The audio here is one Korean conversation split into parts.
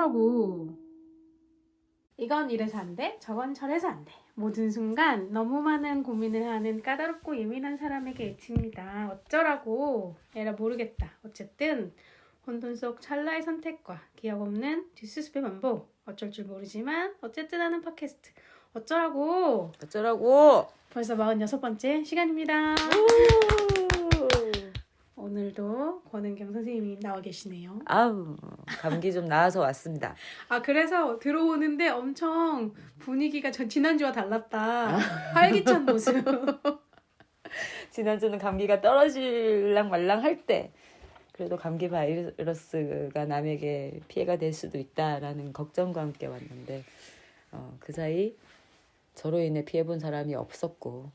어쩌라고. 이건 이래서 안 돼, 저건 저래서 안 돼. 모든 순간 너무 많은 고민을 하는 까다롭고 예민한 사람에게 애칭입니다. 어쩌라고. 에라 모르겠다. 어쨌든 혼돈 속 찰나의 선택과 기억 없는 뒷수습의 반복. 어쩔 줄 모르지만 어쨌든 하는 팟캐스트. 어쩌라고. 어쩌라고. 벌써 46번째 시간입니다. 오늘도 권은경 선생님이 나와 계시네요. 아우, 감기 좀 나아서 왔습니다. 아, 그래서 들어오는데 엄청 분위기가 지난주와 달랐다. 활기찬 모습. 지난주는 감기가 떨어질랑 말랑 할 때 그래도 감기 바이러스가 남에게 피해가 될 수도 있다라는 걱정과 함께 왔는데 그 사이 저로 인해 피해본 사람이 없었고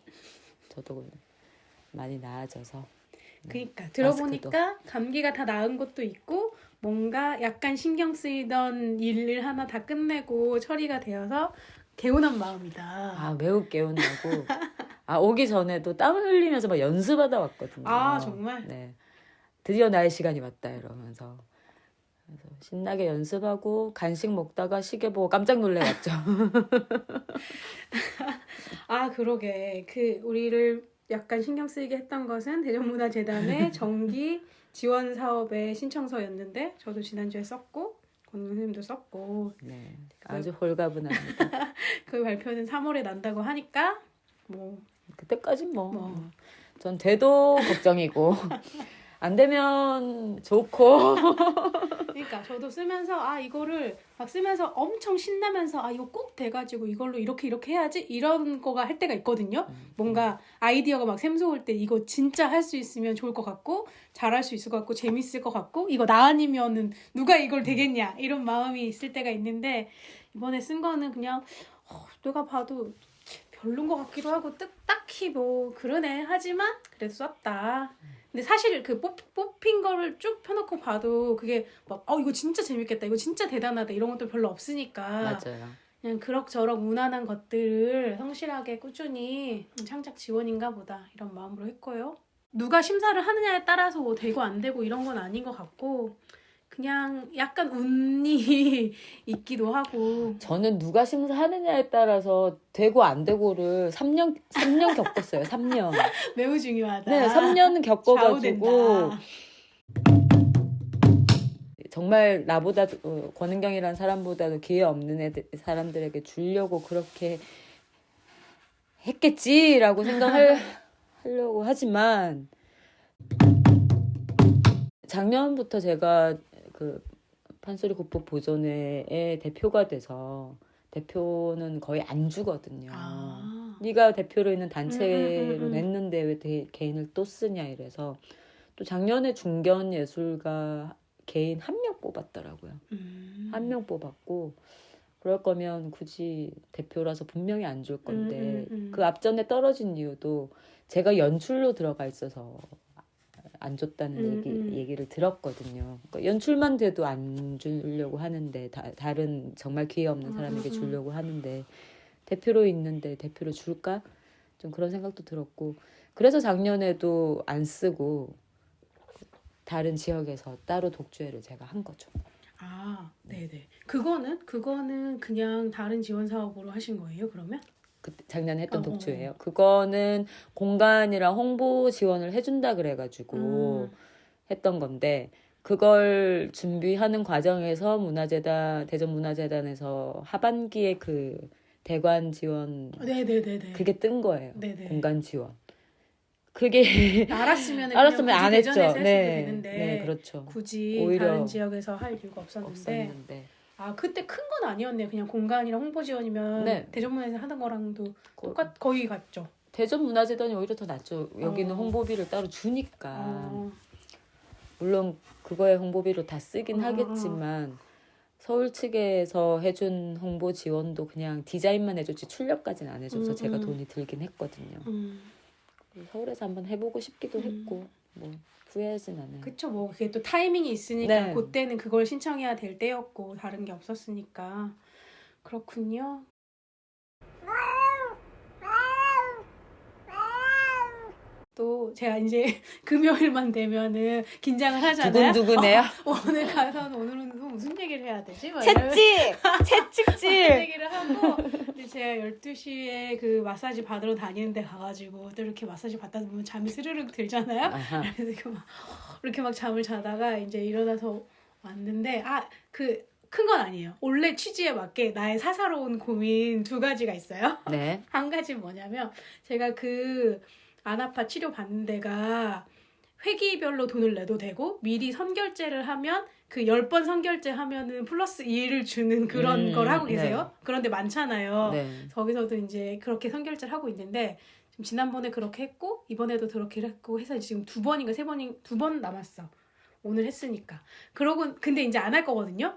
저도 많이 나아져서 그러니까 들어보니까 감기가 다 나은 것도 있고 뭔가 약간 신경 쓰이던 일을 하나 다 끝내고 처리가 되어서 개운한 마음이다. 아, 매우 개운하고 오기 전에도 땀을 흘리면서 막 연습하다 왔거든요. 아, 정말? 네. 드디어 나의 시간이 왔다 이러면서 그래서 신나게 연습하고 간식 먹다가 시계 보고 깜짝 놀래왔죠. 아, 그러게. 우리를 약간 신경 쓰이게 했던 것은 대전문화재단의 정기 지원 사업의 신청서였는데 저도 지난주에 썼고 권 선생님도 썼고 네, 아주 홀가분합니다. 그 발표는 3월에 난다고 하니까 뭐 그때까진 전 돼도 걱정이고 안 되면 좋고. 그러니까 저도 쓰면서 이거를 막 쓰면서 엄청 신나면서 이거 꼭 돼가지고 이걸로 이렇게 해야지 이런 거가 할 때가 있거든요. 뭔가 아이디어가 막 샘솟을 때 이거 진짜 할 수 있으면 좋을 것 같고 잘할 수 있을 것 같고 재밌을 것 같고 이거 나 아니면은 누가 이걸 되겠냐 이런 마음이 있을 때가 있는데 이번에 쓴 거는 그냥 내가 봐도 별론 것 같기도 하고 딱히 뭐 그러네 하지만 그래도 썼다. 근데 사실 그 뽑힌 거를 쭉 펴놓고 봐도 그게 막 이거 진짜 재밌겠다 이거 진짜 대단하다 이런 것도 별로 없으니까 맞아요. 그냥 그럭저럭 무난한 것들을 성실하게 꾸준히 창작 지원인가 보다 이런 마음으로 했고요. 누가 심사를 하느냐에 따라서 뭐 되고 안 되고 이런 건 아닌 것 같고 그냥 약간 운이 있기도 하고. 저는 누가 심사하느냐에 따라서 되고 안 되고를 3년 겪었어요. 3년. 매우 중요하다. 네, 3년 겪어가지고 좌우된다. 정말 나보다 권은경이라는 사람보다도 기회 없는 사람들에게 주려고 그렇게 했겠지라고 하려고 하지만 작년부터 제가 그 판소리 국보 보존회의 대표가 돼서 대표는 거의 안 주거든요. 네가 대표로 있는 단체로 냈는데 왜 개인을 또 쓰냐 이래서 또 작년에 중견 예술가 개인 1명 뽑았더라고요. 1명 뽑았고 그럴 거면 굳이 대표라서 분명히 안 줄 건데 그 앞전에 떨어진 이유도 제가 연출로 들어가 있어서 안 줬다는 얘기를 들었거든요. 그러니까 연출만 돼도 안 주려고 하는데 다른 정말 기회 없는 사람에게 주려고 하는데 대표로 있는데 대표로 줄까? 좀 그런 생각도 들었고 그래서 작년에도 안 쓰고 다른 지역에서 따로 독주회를 제가 한 거죠. 네네. 그거는 그냥 다른 지원 사업으로 하신 거예요, 그러면? 작년에 했던 독주회예요. 그거는 공간이랑 홍보 지원을 해준다 그래가지고 했던 건데 그걸 준비하는 과정에서 대전문화재단에서 하반기에 그 대관 지원 네네네네. 그게 뜬 거예요. 네네. 공간 지원. 그게 알았으면 안 했죠. 대전에서 했어도 되는데 네, 그렇죠. 굳이 오히려 다른 지역에서 할 이유가 없었는데. 그때 큰 건 아니었네요. 그냥 공간이랑 홍보 지원이면 대전문화에서 하는 거랑도 거의 같죠. 대전문화재단이 오히려 더 낫죠. 여기는 홍보비를 따로 주니까. 물론 그거에 홍보비로 다 쓰긴 하겠지만 서울 측에서 해준 홍보 지원도 그냥 디자인만 해줬지 출력까지는 안 해줘서 제가 돈이 들긴 했거든요. 서울에서 한번 해보고 싶기도 했고 뭐 후회하진 않아요. 그쵸. 뭐 그게 또 타이밍이 있으니까 그때는 그걸 신청해야 될 때였고 다른 게 없었으니까. 그렇군요. 또 제가 이제 금요일만 되면은 긴장을 하잖아요. 두근두근해요. 오늘 가서 오늘은 또 무슨 얘기를 해야 되지? 막 채찍! 무슨 채찍질! 얘기를 하고 근데 제가 12시에 그 마사지 받으러 다니는데 가가지고 또 이렇게 마사지 받다 보면 잠이 스르륵 들잖아요. 아하. 그래서 이렇게 막 잠을 자다가 이제 일어나서 왔는데 그 큰 건 아니에요. 원래 취지에 맞게 나의 사사로운 고민 두 가지가 있어요. 네. 한 가지는 뭐냐면 제가 그 안아파 치료 받는 데가 회기별로 돈을 내도 되고 미리 선결제를 하면 그 10번 선결제 하면은 플러스 2를 주는 그런 걸 하고 계세요. 네. 그런데 많잖아요. 네. 거기서도 이제 그렇게 선결제를 하고 있는데 지금 지난번에 그렇게 했고 이번에도 그렇게 했고 해서 지금 2번인가 2번 남았어. 오늘 했으니까. 그러고 근데 이제 안 할 거거든요.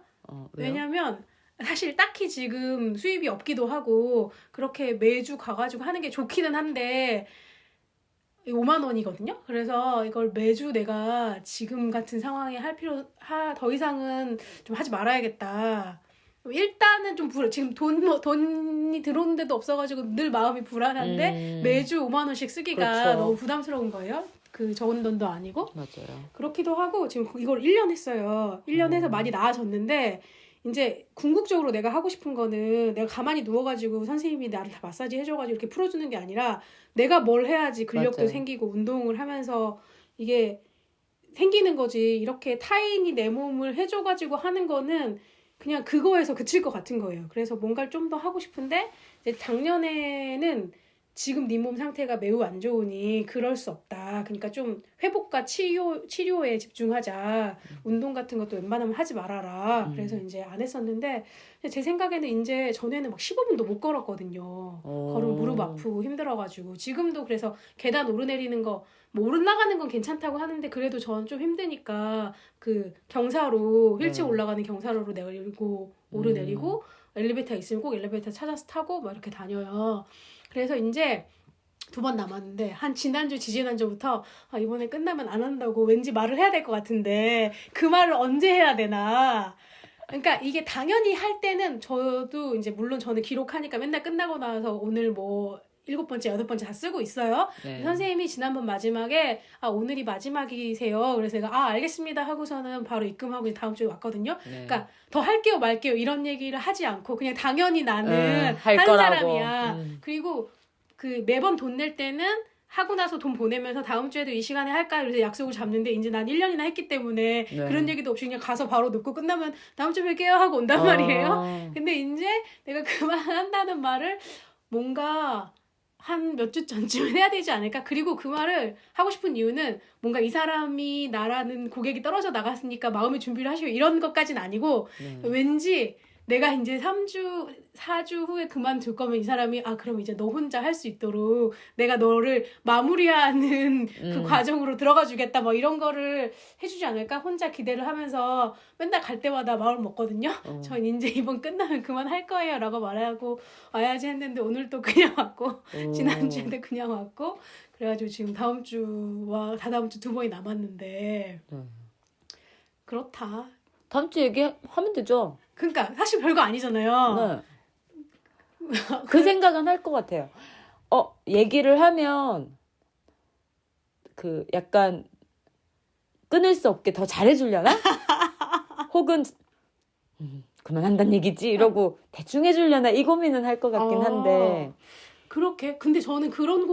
왜요? 왜냐면 사실 딱히 지금 수입이 없기도 하고 그렇게 매주 가가지고 하는 게 좋기는 한데 5만 원이거든요. 그래서 이걸 매주 내가 지금 같은 상황에 더 이상은 좀 하지 말아야겠다. 일단은 좀 지금 돈이 들어오는 데도 없어가지고 늘 마음이 불안한데 매주 5만 원씩 쓰기가 그렇죠. 너무 부담스러운 거예요. 그 적은 돈도 아니고. 맞아요. 그렇기도 하고 지금 이걸 1년 했어요. 1년 해서 많이 나아졌는데 이제 궁극적으로 내가 하고 싶은 거는 내가 가만히 누워가지고 선생님이 나를 다 마사지 해줘가지고 이렇게 풀어주는 게 아니라 내가 뭘 해야지 근력도 맞아요. 생기고 운동을 하면서 이게 생기는 거지. 이렇게 타인이 내 몸을 해줘가지고 하는 거는 그냥 그거에서 그칠 것 같은 거예요. 그래서 뭔가를 좀 더 하고 싶은데 이제 작년에는 지금 네 몸 상태가 매우 안 좋으니 그럴 수 없다. 그러니까 좀 회복과 치료에 집중하자. 운동 같은 것도 웬만하면 하지 말아라. 그래서 이제 안 했었는데 제 생각에는 이제 전에는 막 15분도 못 걸었거든요. 걸으면 무릎 아프고 힘들어가지고 지금도 그래서 계단 오르내리는 거 뭐 올라가는 건 괜찮다고 하는데 그래도 저는 좀 힘드니까 그 경사로 휠체어 올라가는 경사로로 내리고 오르내리고 엘리베이터 있으면 꼭 엘리베이터 찾아서 타고 막 이렇게 다녀요. 그래서 이제 2번 남았는데 한 지난주 지지난주부터 이번에 끝나면 안 한다고 왠지 말을 해야 될 것 같은데 그 말을 언제 해야 되나. 그러니까 이게 당연히 할 때는 저도 이제 물론 저는 기록하니까 맨날 끝나고 나서 오늘 뭐 7번째, 8번째 다 쓰고 있어요. 네. 선생님이 지난번 마지막에 오늘이 마지막이세요. 그래서 제가 알겠습니다 하고서는 바로 입금하고 다음 주에 왔거든요. 네. 그러니까 더 할게요 말게요 이런 얘기를 하지 않고 그냥 당연히 나는 할 하는 거라고. 사람이야. 그리고 그 매번 돈 낼 때는 하고 나서 돈 보내면서 다음 주에도 이 시간에 할까? 그래서 약속을 잡는데 이제 난 1년이나 했기 때문에 네. 그런 얘기도 없이 그냥 가서 바로 넣고 끝나면 다음 주에 뵐게요 하고 온단 말이에요. 근데 이제 내가 그만한다는 말을 뭔가 한 몇 주 전쯤에 해야 되지 않을까? 그리고 그 말을 하고 싶은 이유는 뭔가 이 사람이 나라는 고객이 떨어져 나갔으니까 마음의 준비를 하시고 이런 것까지는 아니고 왠지 내가 이제 3주, 4주 후에 그만둘 거면 이 사람이 그럼 이제 너 혼자 할 수 있도록 내가 너를 마무리하는 그 과정으로 들어가 주겠다 뭐 이런 거를 해주지 않을까? 혼자 기대를 하면서 맨날 갈 때마다 마음을 먹거든요. 전 이제 이번 끝나면 그만할 거예요 라고 말하고 와야지 했는데 오늘 또 그냥 왔고 지난주에도 그냥 왔고 그래가지고 지금 다음 주와 다다음 주 2번이 남았는데 그렇다. 다음 주 얘기하면 되죠. 그러니까 사실 별거 아니잖아요. 네. 그 생각은 할 것 같아요. 얘기를 하면 그 약간 끊을 수 없게 더 잘해주려나? 혹은 그만한다는 얘기지 이러고 대충 해주려나 이 고민은 할 것 같긴 한데 그렇게 근데 저는 그런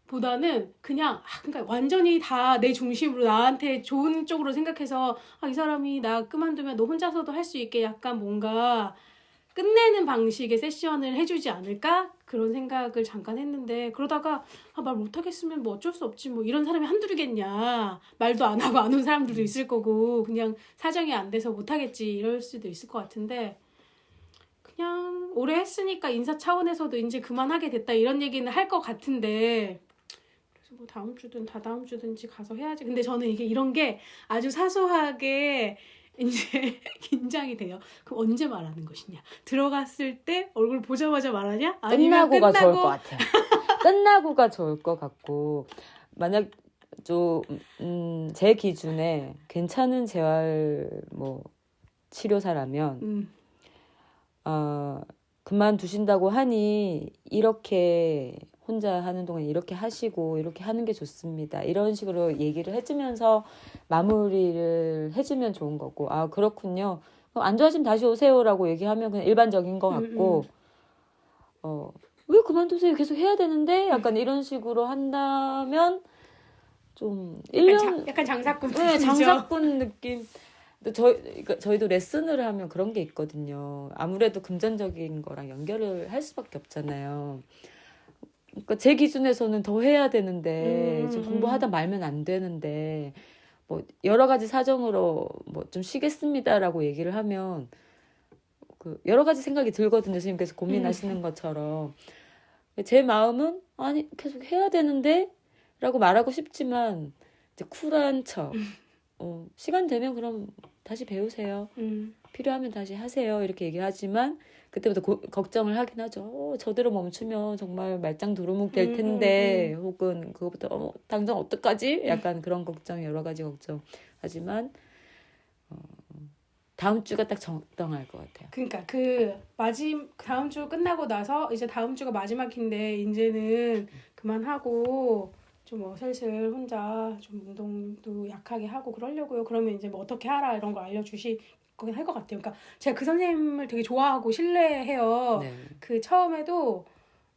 고민보다는 그냥 그러니까 완전히 다 내 중심으로 나한테 좋은 쪽으로 생각해서 이 사람이 나 그만두면 너 혼자서도 할 수 있게 약간 뭔가 끝내는 방식의 세션을 해주지 않을까? 그런 생각을 잠깐 했는데 그러다가 말 못하겠으면 뭐 어쩔 수 없지 뭐 이런 사람이 한둘이겠냐. 말도 안 하고 안 온 사람들도 있을 거고 그냥 사정이 안 돼서 못하겠지 이럴 수도 있을 것 같은데 그냥 오래 했으니까 인사 차원에서도 이제 그만하게 됐다 이런 얘기는 할 것 같은데 그래서 뭐 다음 주든 다다음 주든지 가서 해야지. 근데 저는 이런 게 아주 사소하게 이제 긴장이 돼요. 그럼 언제 말하는 것이냐? 들어갔을 때 얼굴 보자마자 말하냐? 아니면 끝나고가 좋을 것 같아요. 끝나고가 좋을 것 같고 만약 제 기준에 괜찮은 재활 치료사라면 그만두신다고 하니 이렇게 혼자 하는 동안 이렇게 하시고 이렇게 하는 게 좋습니다. 이런 식으로 얘기를 해주면서 마무리를 해주면 좋은 거고 아 그렇군요. 그럼 안 좋아지면 다시 오세요라고 얘기하면 그냥 일반적인 것 같고 왜 그만두세요? 계속 해야 되는데 약간 이런 식으로 한다면 좀 1년 약간 장사꾼 네, 느낌이죠. 장사꾼 느낌. 그러니까 저희도 레슨을 하면 그런 게 있거든요. 아무래도 금전적인 거랑 연결을 할 수밖에 없잖아요. 그러니까 제 기준에서는 더 해야 되는데 좀 공부하다 말면 안 되는데 뭐 여러 가지 사정으로 뭐 좀 쉬겠습니다라고 얘기를 하면 그 여러 가지 생각이 들거든요. 선생님께서 고민하시는 것처럼 제 마음은 아니 계속 해야 되는데라고 말하고 싶지만 이제 쿨한 척 시간 되면 그럼 다시 배우세요. 필요하면 다시 하세요. 이렇게 얘기하지만 그때부터 걱정을 하긴 하죠. 저대로 멈추면 정말 말짱 도루묵 될 텐데 혹은 그거부터 당장 어떡하지? 약간 그런 걱정 여러 가지 걱정하지만 다음 주가 딱 적당할 것 같아요. 그러니까 다음 주 끝나고 나서 이제 다음 주가 마지막인데 이제는 그만하고 좀 뭐 슬슬 혼자 좀 운동도 약하게 하고 그러려고요. 그러면 이제 뭐 어떻게 하라 이런 걸 알려주시긴 할 것 같아요. 그러니까 제가 그 선생님을 되게 좋아하고 신뢰해요. 네. 그 처음에도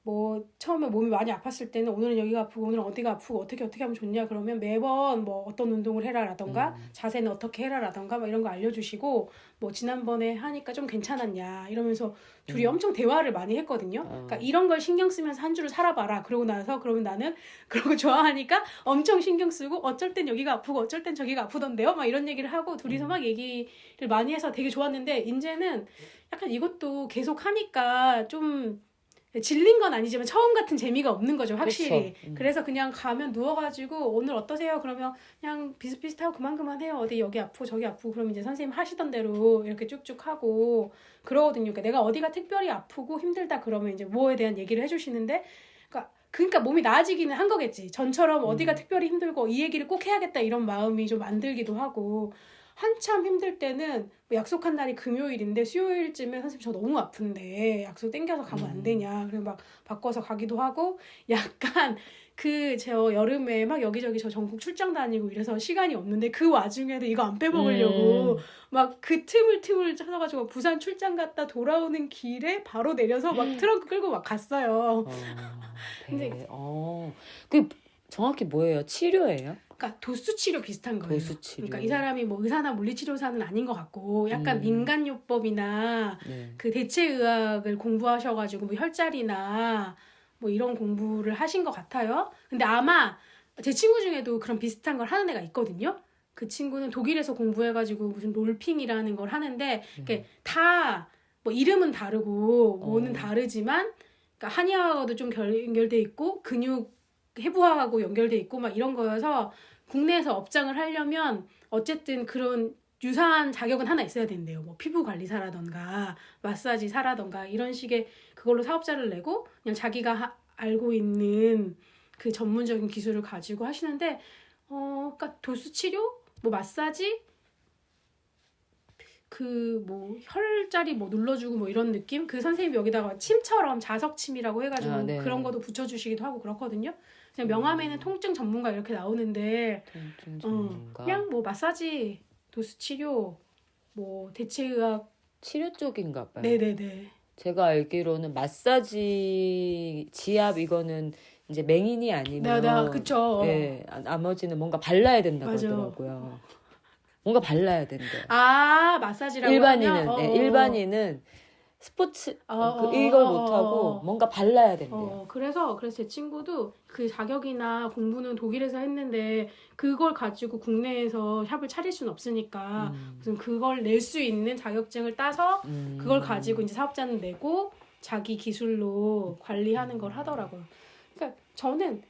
뭐 처음에 몸이 많이 아팠을 때는 오늘은 여기가 아프고 오늘은 어디가 아프고 어떻게 하면 좋냐 그러면 매번 뭐 어떤 운동을 해라라던가 자세는 어떻게 해라라던가 막 이런 거 알려주시고 뭐 지난번에 하니까 좀 괜찮았냐 이러면서 둘이 엄청 대화를 많이 했거든요. 그러니까 이런 걸 신경 쓰면서 한 주를 살아봐라. 그러고 나서 그러면 나는 그런 거 좋아하니까 엄청 신경 쓰고 어쩔 땐 여기가 아프고 어쩔 땐 저기가 아프던데요. 막 이런 얘기를 하고 둘이서 막 얘기를 많이 해서 되게 좋았는데 이제는 약간 이것도 계속 하니까 좀 질린 건 아니지만 처음 같은 재미가 없는 거죠, 확실히. 그렇죠. 그래서 그냥 가면 누워가지고 오늘 어떠세요? 그러면 그냥 비슷비슷하고 그만 해요. 어디 여기 아프고 저기 아프고 그러면 이제 선생님 하시던 대로 이렇게 쭉쭉 하고 그러거든요. 그러니까 내가 어디가 특별히 아프고 힘들다 그러면 이제 뭐에 대한 얘기를 해주시는데 그러니까 몸이 나아지기는 한 거겠지. 전처럼 어디가 특별히 힘들고 이 얘기를 꼭 해야겠다 이런 마음이 좀 안 들기도 하고 한참 힘들 때는 뭐 약속한 날이 금요일인데 수요일쯤에 선생님 저 너무 아픈데 약속 땡겨서 가면 안 되냐 그래서 막 바꿔서 가기도 하고 약간 저 여름에 막 여기저기 저 전국 출장 다니고 이래서 시간이 없는데 그 와중에도 이거 안 빼먹으려고 막 그 틈을 찾아가지고 부산 출장 갔다 돌아오는 길에 바로 내려서 막 트렁크 끌고 막 갔어요. 근데 그 정확히 뭐예요? 치료예요? 그러니까 도수 치료 비슷한 거예요. 도수 치료. 그러니까 이 사람이 뭐 의사나 물리치료사는 아닌 것 같고 약간 민간요법이나 네. 그 대체의학을 공부하셔가지고 뭐 혈자리나 뭐 이런 공부를 하신 것 같아요. 근데 아마 제 친구 중에도 그런 비슷한 걸 하는 애가 있거든요. 그 친구는 독일에서 공부해가지고 무슨 롤핑이라는 걸 하는데 다 뭐 이름은 다르고 뭐는 다르지만 그러니까 한의학하고도 좀 연결돼 있고 근육 해부학하고 연결돼 있고 막 이런 거여서 국내에서 업장을 하려면 어쨌든 그런 유사한 자격은 하나 있어야 된대요. 뭐 피부 관리사라던가 마사지사라던가 이런 식의 그걸로 사업자를 내고 그냥 자기가 알고 있는 그 전문적인 기술을 가지고 하시는데 그러니까 도수 치료, 뭐 마사지, 그 뭐 혈자리 뭐 눌러주고 뭐 이런 느낌? 그 선생님이 여기다가 침처럼 자석침이라고 해가지고 네. 그런 것도 붙여주시기도 하고 그렇거든요. 그냥 명함에는 통증 전문가 이렇게 나오는데 통증 전문가. 그냥 뭐 마사지, 도수 치료, 뭐 대체의학 치료 쪽인가 봐요. 네네네. 제가 알기로는 마사지, 지압 이거는 이제 맹인이 아니면 네, 그쵸. 예, 나머지는 뭔가 발라야 된다고 맞아. 하더라고요. 뭔가 발라야 된대. 마사지라고 일반인은 하면? 일반인은 스포츠 이걸 못 하고 뭔가 발라야 된대요. 그래서 제 친구도 그 자격이나 공부는 독일에서 했는데 그걸 가지고 국내에서 샵을 차릴 수는 없으니까 무슨 그걸 낼 수 있는 자격증을 따서 그걸 가지고 이제 사업자는 내고 자기 기술로 관리하는 걸 하더라고요. 그러니까 저는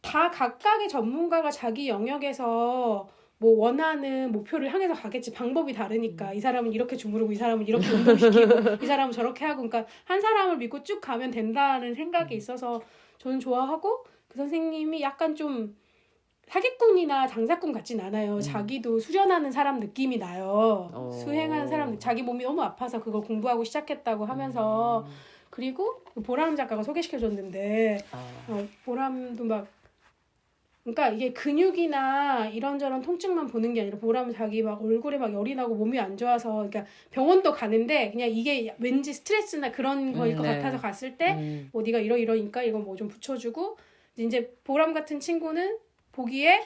다 각각의 전문가가 자기 영역에서 뭐 원하는 목표를 향해서 가겠지. 방법이 다르니까 이 사람은 이렇게 주무르고 이 사람은 이렇게 운동시키고 이 사람은 저렇게 하고 그러니까 한 사람을 믿고 쭉 가면 된다는 생각이 있어서 저는 좋아하고 그 선생님이 약간 좀 사기꾼이나 장사꾼 같진 않아요. 자기도 수련하는 사람 느낌이 나요. 수행하는 사람 자기 몸이 너무 아파서 그걸 공부하고 시작했다고 하면서 그리고 보람 작가가 소개시켜줬는데 보람도 막 그러니까 이게 근육이나 이런저런 통증만 보는 게 아니라 보람은 자기 막 얼굴에 막 열이 나고 몸이 안 좋아서 그러니까 병원도 가는데 그냥 이게 왠지 스트레스나 그런 거일 것 네. 같아서 갔을 때 네가 이러니까 이거 뭐 좀 붙여주고 이제 보람 같은 친구는 보기에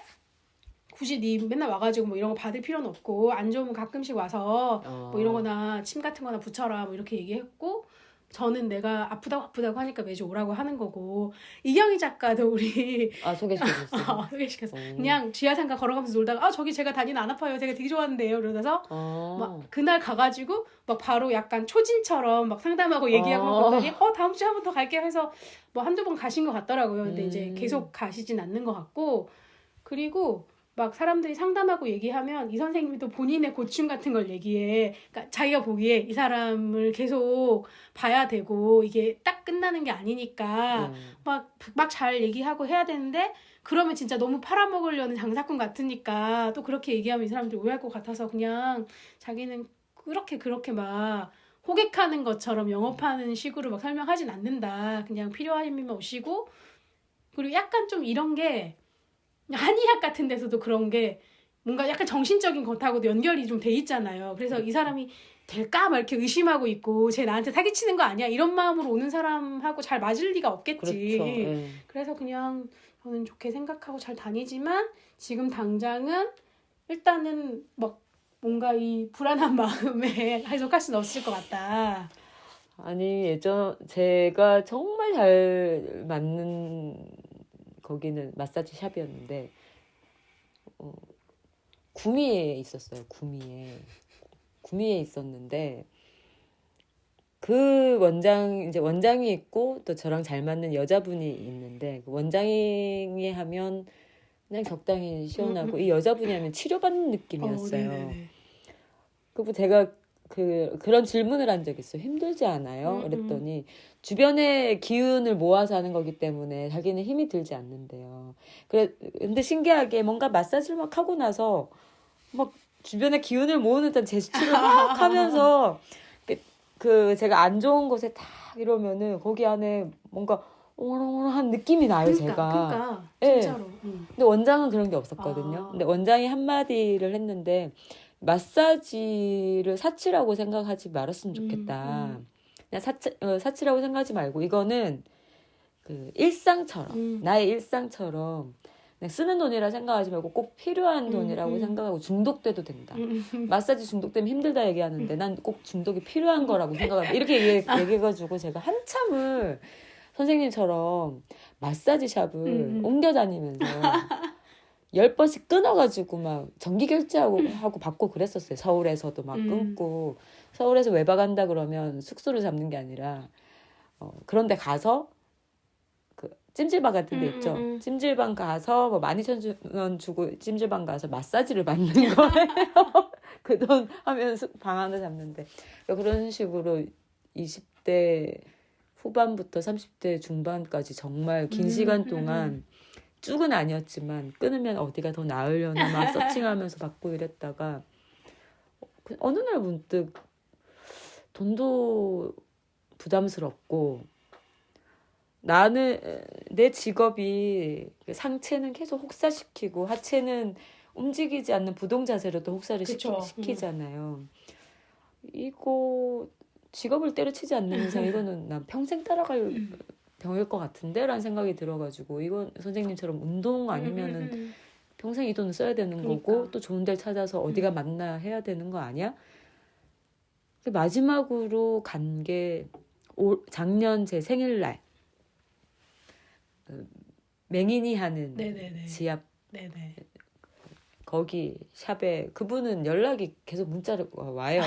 굳이 네 맨날 와가지고 뭐 이런 거 받을 필요는 없고 안 좋으면 가끔씩 와서 뭐 이런 거나 침 같은 거나 붙여라 뭐 이렇게 얘기했고 저는 내가 아프다고 하니까 매주 오라고 하는 거고 이경희 작가도 우리 소개시켜줬어요. 소개시켜서 그냥 지하상가 걸어가면서 놀다가 저기 제가 다니는 안 아파요 제가 되게 좋아하는데요 이러면서 막 그날 가가지고 막 바로 약간 초진처럼 막 상담하고 얘기하고 막 그러더니 다음 주에 한 번 더 갈게요 해서 뭐 한두 번 가신 것 같더라고요. 근데 이제 계속 가시진 않는 것 같고 그리고 막 사람들이 상담하고 얘기하면 이 선생님도 본인의 고충 같은 걸 얘기해. 그러니까 자기가 보기에 이 사람을 계속 봐야 되고 이게 딱 끝나는 게 아니니까 막 잘 얘기하고 해야 되는데 그러면 진짜 너무 팔아먹으려는 장사꾼 같으니까 또 그렇게 얘기하면 이 사람들 오해할 것 같아서 그냥 자기는 그렇게 막 호객하는 것처럼 영업하는 식으로 막 설명하진 않는다. 그냥 필요하시면 오시고 그리고 약간 좀 이런 게 한의학 같은 데서도 그런 게 뭔가 약간 정신적인 것하고도 연결이 좀 돼 있잖아요. 그래서 이 사람이 될까? 막 이렇게 의심하고 있고 쟤 나한테 사기치는 거 아니야? 이런 마음으로 오는 사람하고 잘 맞을 리가 없겠지. 그렇죠. 그래서 그냥 저는 좋게 생각하고 잘 다니지만 지금 당장은 일단은 막 뭔가 이 불안한 마음에 해석할 수는 없을 것 같다. 아니 제가 정말 잘 맞는 거기는 마사지 샵이었는데 구미에 있었어요. 구미에 있었는데 그 원장이 있고 또 저랑 잘 맞는 여자분이 있는데 그 원장이 하면 그냥 적당히 시원하고 이 여자분이 하면 치료받는 느낌이었어요. 그리고 제가 그런 질문을 한 적이 있어요. 힘들지 않아요? 그랬더니 주변에 기운을 모아서 하는 거기 때문에 자기는 힘이 들지 않는데요. 근데 신기하게 뭔가 마사지를 막 하고 나서 막 주변에 기운을 모으는 듯한 제스처를 막 하면서 제가 안 좋은 곳에 딱 이러면은 거기 안에 뭔가 옹랑옹랑한 느낌이 나요. 그러니까 네. 진짜로. 근데 원장은 그런 게 없었거든요. 근데 원장이 한마디를 했는데 마사지를 사치라고 생각하지 말았으면 좋겠다. 그냥 사치라고 생각하지 말고 이거는 그 일상처럼 나의 일상처럼 그냥 쓰는 돈이라 생각하지 말고 꼭 필요한 돈이라고 생각하고 중독돼도 된다. 마사지 중독되면 힘들다 얘기하는데 난 꼭 중독이 필요한 거라고 생각합니다. 이렇게 얘기해가지고 제가 한참을 선생님처럼 마사지 샵을 옮겨 다니면서 10번씩 끊어가지고 막 정기 결제하고 받고 그랬었어요. 서울에서도 막 끊고 서울에서 외박 간다 그러면 숙소를 잡는 게 아니라 그런데 가서 그 찜질방 같은 데 있죠. 찜질방 가서 뭐 12,000원 주고 찜질방 가서 마사지를 받는 거예요. 그 돈 하면 방 하나 잡는데 그런 식으로 20대 후반부터 30대 중반까지 정말 긴 시간 동안 쭉은 아니었지만 끊으면 어디가 더 나으려나 막 서칭하면서 받고 이랬다가 어느 날 문득 돈도 부담스럽고 나는 내 직업이 상체는 계속 혹사시키고 하체는 움직이지 않는 부동 자세로도 혹사를 시키잖아요. 이거 직업을 때려치지 않는 이상 이거는 난 평생 따라갈 병일 것 같은데? 라는 생각이 들어가지고 이건 선생님처럼 운동 아니면은 평생 이 돈을 써야 되는 거고 또 좋은 데를 찾아서 어디가 맞나 해야 되는 거 아니야? 마지막으로 간 게 작년 제 생일날 맹인이 하는 지압 거기 샵에 그분은 연락이 계속 문자로 와요.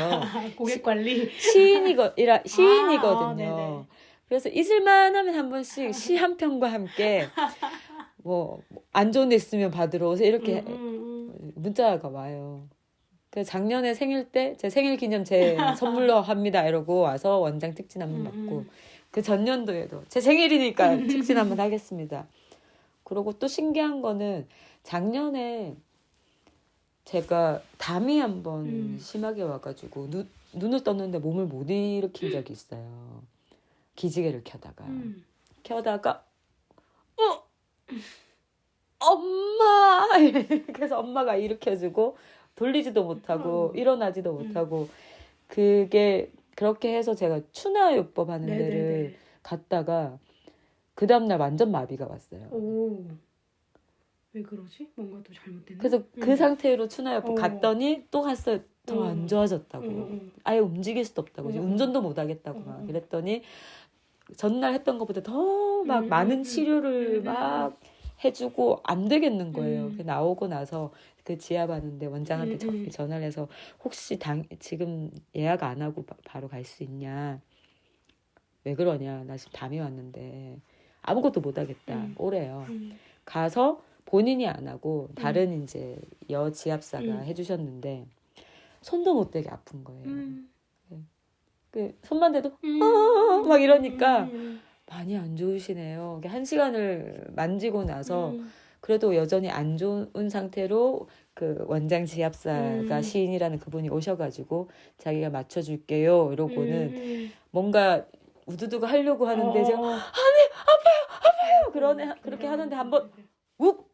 고객 관리 시인이거든요. 그래서 있을만 하면 한 번씩 시 한 편과 함께 뭐 안 좋은 데 있으면 받으러 오세요. 이렇게 문자가 와요. 그래서 작년에 생일 때 제 생일 기념 제 선물로 합니다. 이러고 와서 원장 특진 한번 받고 그 전년도에도 제 생일이니까 특진 한번 하겠습니다. 그리고 또 신기한 거는 작년에 제가 담이 한번 심하게 와가지고 눈을 떴는데 몸을 못 일으킨 적이 있어요. 기지개를 켜다가 음. 엄마 그래서 엄마가 일으켜주고 돌리지도 못하고 일어나지도 못하고 그게 그렇게 해서 제가 추나요법 하는 네네네. 데를 갔다가 그 다음날 완전 마비가 왔어요. 오. 왜 그러지? 뭔가 또 잘못됐나? 그래서 그 상태로 추나요법 어. 갔더니 또 갔어요. 더 안 좋아졌다고. 아예 움직일 수도 없다고. 운전도 못 하겠다고 막 그랬더니 전날 했던 것보다 더 막 많은 치료를 막 해주고 안 되겠는 거예요. 나오고 나서 그 지압 하는데 원장한테 전화를 해서 혹시 지금 예약 안 하고 바로 갈 수 있냐. 왜 그러냐. 나 지금 담이 왔는데 아무것도 못 하겠다. 오래요. 가서 본인이 안 하고 다른 이제 여지압사가 해주셨는데 손도 못 대게 아픈 거예요. 그 손만 대도 막 이러니까 많이 안 좋으시네요. 1시간을 만지고 나서 그래도 여전히 안 좋은 상태로 그 원장 지압사가 시인이라는 그분이 오셔가지고 자기가 맞춰줄게요 이러고는 뭔가 우두두가 하려고 하는데 제가 아파요 그렇게 하는데 한번 욱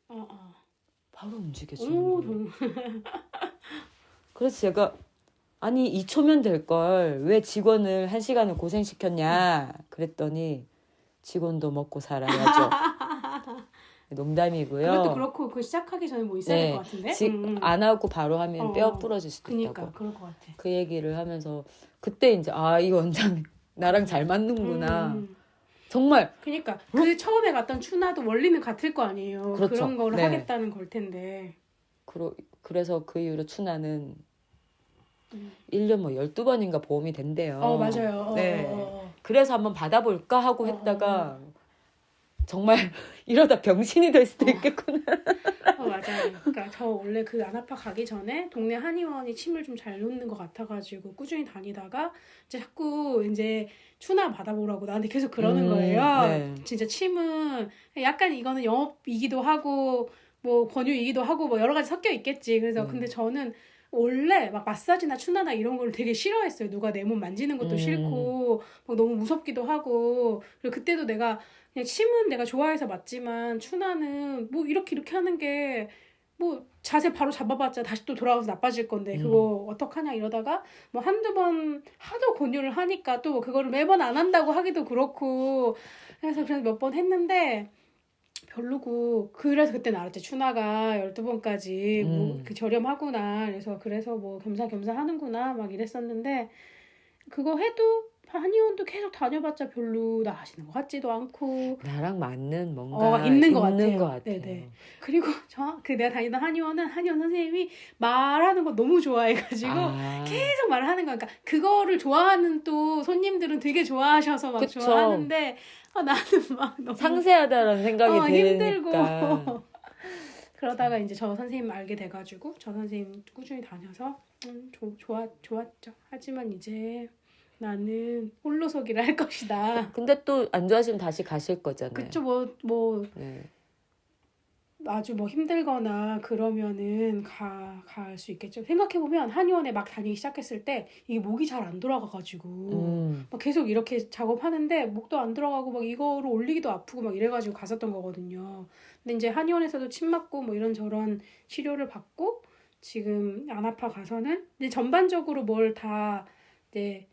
바로 움직여주는 거예요. 그래서 제가 아니 2초면 될걸 왜 직원을 1시간을 고생시켰냐 그랬더니 직원도 먹고 살아야죠. 농담이고요. 그것도 그렇고 그 시작하기 전에 뭐 있어야 될 것 같은데? 안 하고 바로 하면 뼈 부러질 수도 그러니까, 있다고. 그럴 것 같아. 그 얘기를 하면서 그때 이제 이 원장 나랑 잘 맞는구나. 정말. 그러니까 그 처음에 갔던 추나도 원리는 같을 거 아니에요. 그렇죠. 그런 거를 네. 하겠다는 걸 텐데. 그래서 그 이후로 추나는 1년 뭐 12번인가 보험이 된대요. 맞아요. 네. 그래서 한번 받아볼까 하고 했다가 정말 이러다 병신이 될 수도 있겠구나. 맞아요. 그러니까 저 원래 그 안아파 가기 전에 동네 한의원이 침을 좀 잘 놓는 것 같아가지고 꾸준히 다니다가 이제 자꾸 이제 추나 받아보라고 나한테 계속 그러는 거예요. 네. 진짜 침은 약간 이거는 영업이기도 하고 뭐 권유이기도 하고 뭐 여러 가지 섞여 있겠지. 그래서 근데 저는 원래 막 마사지나 추나나 이런 걸 되게 싫어했어요. 누가 내 몸 만지는 것도 싫고 막 너무 무섭기도 하고. 그리고 그때도 내가 그냥 침은 내가 좋아해서 맞지만 추나는 뭐 이렇게 하는 게 뭐 자세 바로 잡아봤자 다시 또 돌아가서 나빠질 건데 그거 어떡하냐 이러다가 뭐 한두 번 하도 권유를 하니까 또 그거를 매번 안 한다고 하기도 그렇고 그래서 몇 번 했는데 별로고 그래서 그때는 알았지. 추나가 12번까지 뭐 그 저렴하구나. 그래서 뭐 겸사겸사 하는구나 막 이랬었는데 그거 해도 한의원도 계속 다녀봤자 별로 나아지는 것 같지도 않고 나랑 맞는 뭔가 있는 것 같아요. 같아요. 네네. 그리고 내가 다니던 한의원 선생님이 말하는 거 너무 좋아해가지고 계속 말하는 거야. 그러니까 그거를 좋아하는 또 손님들은 되게 좋아하셔서 막 그쵸. 좋아하는데 나는 막 너무 상세하다라는 생각이 힘들고 드니까. 그러다가 이제 저 선생님 알게 돼가지고 저 선생님 꾸준히 다녀서 좋았죠. 하지만 이제 나는 홀로서기를 할 것이다. 근데 또 안 좋아하시면 다시 가실 거잖아요. 그쵸. 네. 아주 뭐 힘들거나 그러면은 갈 수 있겠죠. 생각해보면 한의원에 막 다니기 시작했을 때 이게 목이 잘 안 돌아가가지고 막 계속 이렇게 작업하는데 목도 안 들어가고 막 이거를 올리기도 아프고 막 이래가지고 갔었던 거거든요. 근데 이제 한의원에서도 침 맞고 뭐 이런저런 치료를 받고 지금 안아파 가서는 이제 전반적으로 뭘 다 이제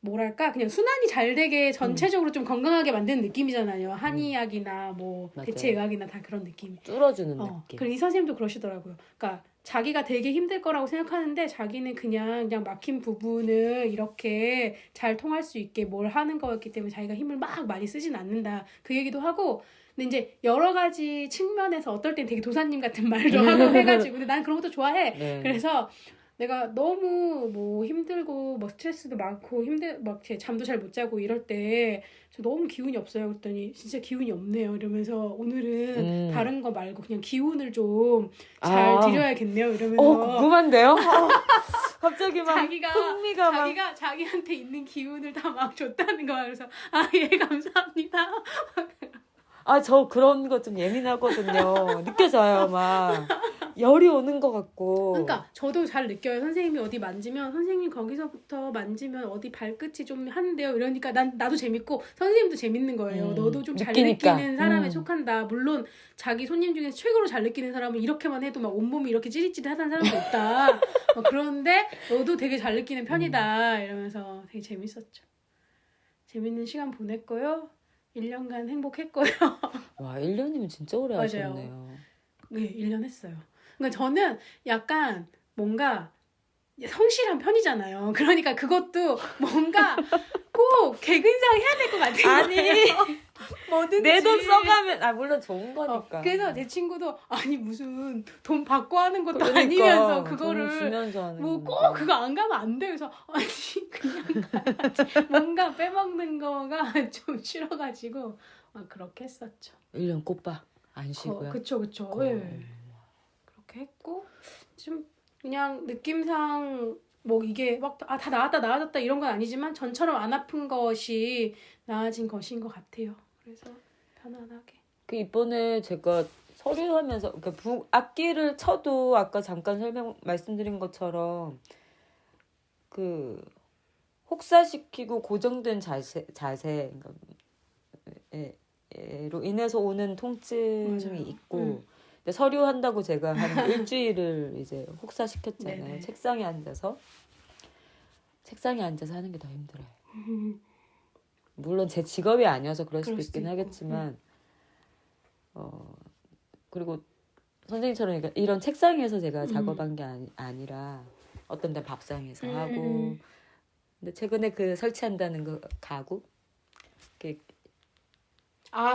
뭐랄까 그냥 순환이 잘 되게 전체적으로 좀 건강하게 만드는 느낌이잖아요. 한의학이나 뭐 맞아요. 대체의학이나 다 그런 느낌. 뚫어주는 느낌. 그리고 이 선생님도 그러시더라고요. 그러니까 자기가 되게 힘들 거라고 생각하는데 자기는 그냥 막힌 부분을 이렇게 잘 통할 수 있게 뭘 하는 거였기 때문에 자기가 힘을 막 많이 쓰진 않는다. 그 얘기도 하고 근데 이제 여러 가지 측면에서 어떨 땐 되게 도사님 같은 말도 하고 해가지고 근데 난 그런 것도 좋아해. 네. 그래서 내가 너무 뭐 힘들고 뭐 스트레스도 많고 막 잠도 잘 못 자고 이럴 때 저 너무 기운이 없어요. 그랬더니 진짜 기운이 없네요. 이러면서 오늘은 다른 거 말고 그냥 기운을 좀 잘 드려야겠네요. 이러면서 궁금한데요? 갑자기 막 자기가 자기한테 있는 기운을 다 막 줬다는 거야. 그래서 예 감사합니다. 저 그런 거 좀 예민하거든요. 느껴져요, 막. 열이 오는 것 같고. 그러니까 저도 잘 느껴요. 선생님이 어디 만지면 선생님 거기서부터 만지면 어디 발끝이 좀 하는데요. 이러니까 나도 재밌고 선생님도 재밌는 거예요. 너도 좀 잘 느끼니까. 느끼는 사람에 속한다. 물론 자기 손님 중에서 최고로 잘 느끼는 사람은 이렇게만 해도 막 온몸이 이렇게 찌릿찌릿하다는 사람도 있다. 그런데 너도 되게 잘 느끼는 편이다. 이러면서 되게 재밌었죠. 재밌는 시간 보냈고요. 1년간 행복했고요. 와, 1년이면 진짜 오래 맞아요. 하셨네요. 네, 1년 했어요. 그러니까 저는 약간 뭔가 성실한 편이잖아요. 그러니까 그것도 뭔가 꼭 개근상 해야 될 것 같아요. 아니, 뭐든지. 내 돈 써가면, 물론 좋은 거니까. 그래서 제 친구도 아니 무슨 돈 받고 하는 것도 그러니까, 아니면서 돈 그거를 주면서 하는 뭐 꼭 건데. 그거 안 가면 안 돼요. 그래서 아니 그냥 가야지. 뭔가 빼먹는 거가 좀 싫어가지고 막 그렇게 했었죠. 1년 꽃밥 안 쉬고요. 그쵸. 예. 그렇게 했고 좀 그냥 느낌상 뭐 이게 막 다 나아졌다 이런 건 아니지만 전처럼 안 아픈 것이 나아진 것인 것 같아요. 그래서 편안하게. 그 이번에 제가 서류하면서 그러니까 악기를 쳐도 아까 잠깐 말씀드린 것처럼 그 혹사시키고 고정된 자세 로 인해서 오는 통증이 맞아요. 있고 근데 서류한다고 제가 한 일주일을 이제 혹사시켰잖아요. 네네. 책상에 앉아서 하는 게 더 힘들어요. 물론 제 직업이 아니어서 그럴 수도 있긴 하겠지만 그리고 선생님처럼 그러니까 이런 책상에서 제가 작업한 게 아니라 어떤 데 밥상에서 하고 근데 최근에 그 설치한다는 그 가구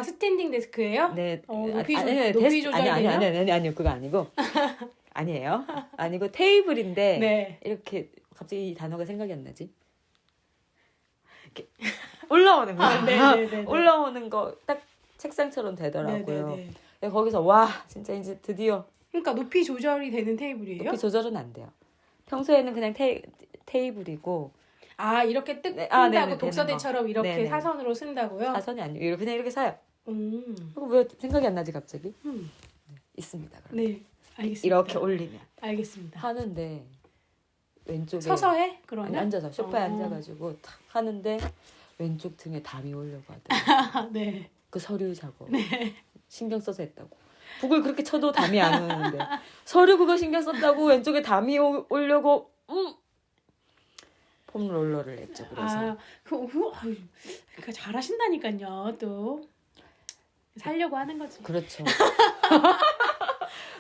스탠딩 데스크예요? 네. 높이 조절되냐? 아니요. 그거 아니고. 아니에요. 아니고 테이블인데 네. 이렇게 갑자기 이 단어가 생각이 안 나지? 이렇게 올라오는 거. 네네네. 올라오는 거 딱 책상처럼 되더라고요. 네네네. 거기서 와, 진짜 이제 드디어 그러니까 높이 조절이 되는 테이블이에요? 높이 조절은 안 돼요. 평소에는 그냥 테이블이고 이렇게 뜬다고 네네, 독서대처럼 이렇게 네네. 사선으로 쓴다고요? 사선이 아니고 그냥 이렇게 사요. 그거 왜 생각이 안 나지 갑자기? 있습니다. 그럼. 네, 알겠습니다. 이렇게 올리면 알겠습니다. 하는데 왼쪽에 서서 해? 그러면? 아니, 앉아서 소파에 앉아가지고 탁 하는데 왼쪽 등에 담이 오려고 하더라고요. 네. 그 서류 작업 신경 써서 했다고. 북을 그렇게 쳐도 담이 안 오는데 서류 그거 신경 썼다고 왼쪽에 담이 오려고 폼롤러를 했죠. 그래서 그러니까 잘하신다니까요. 또 살려고 하는 거지. 그렇죠.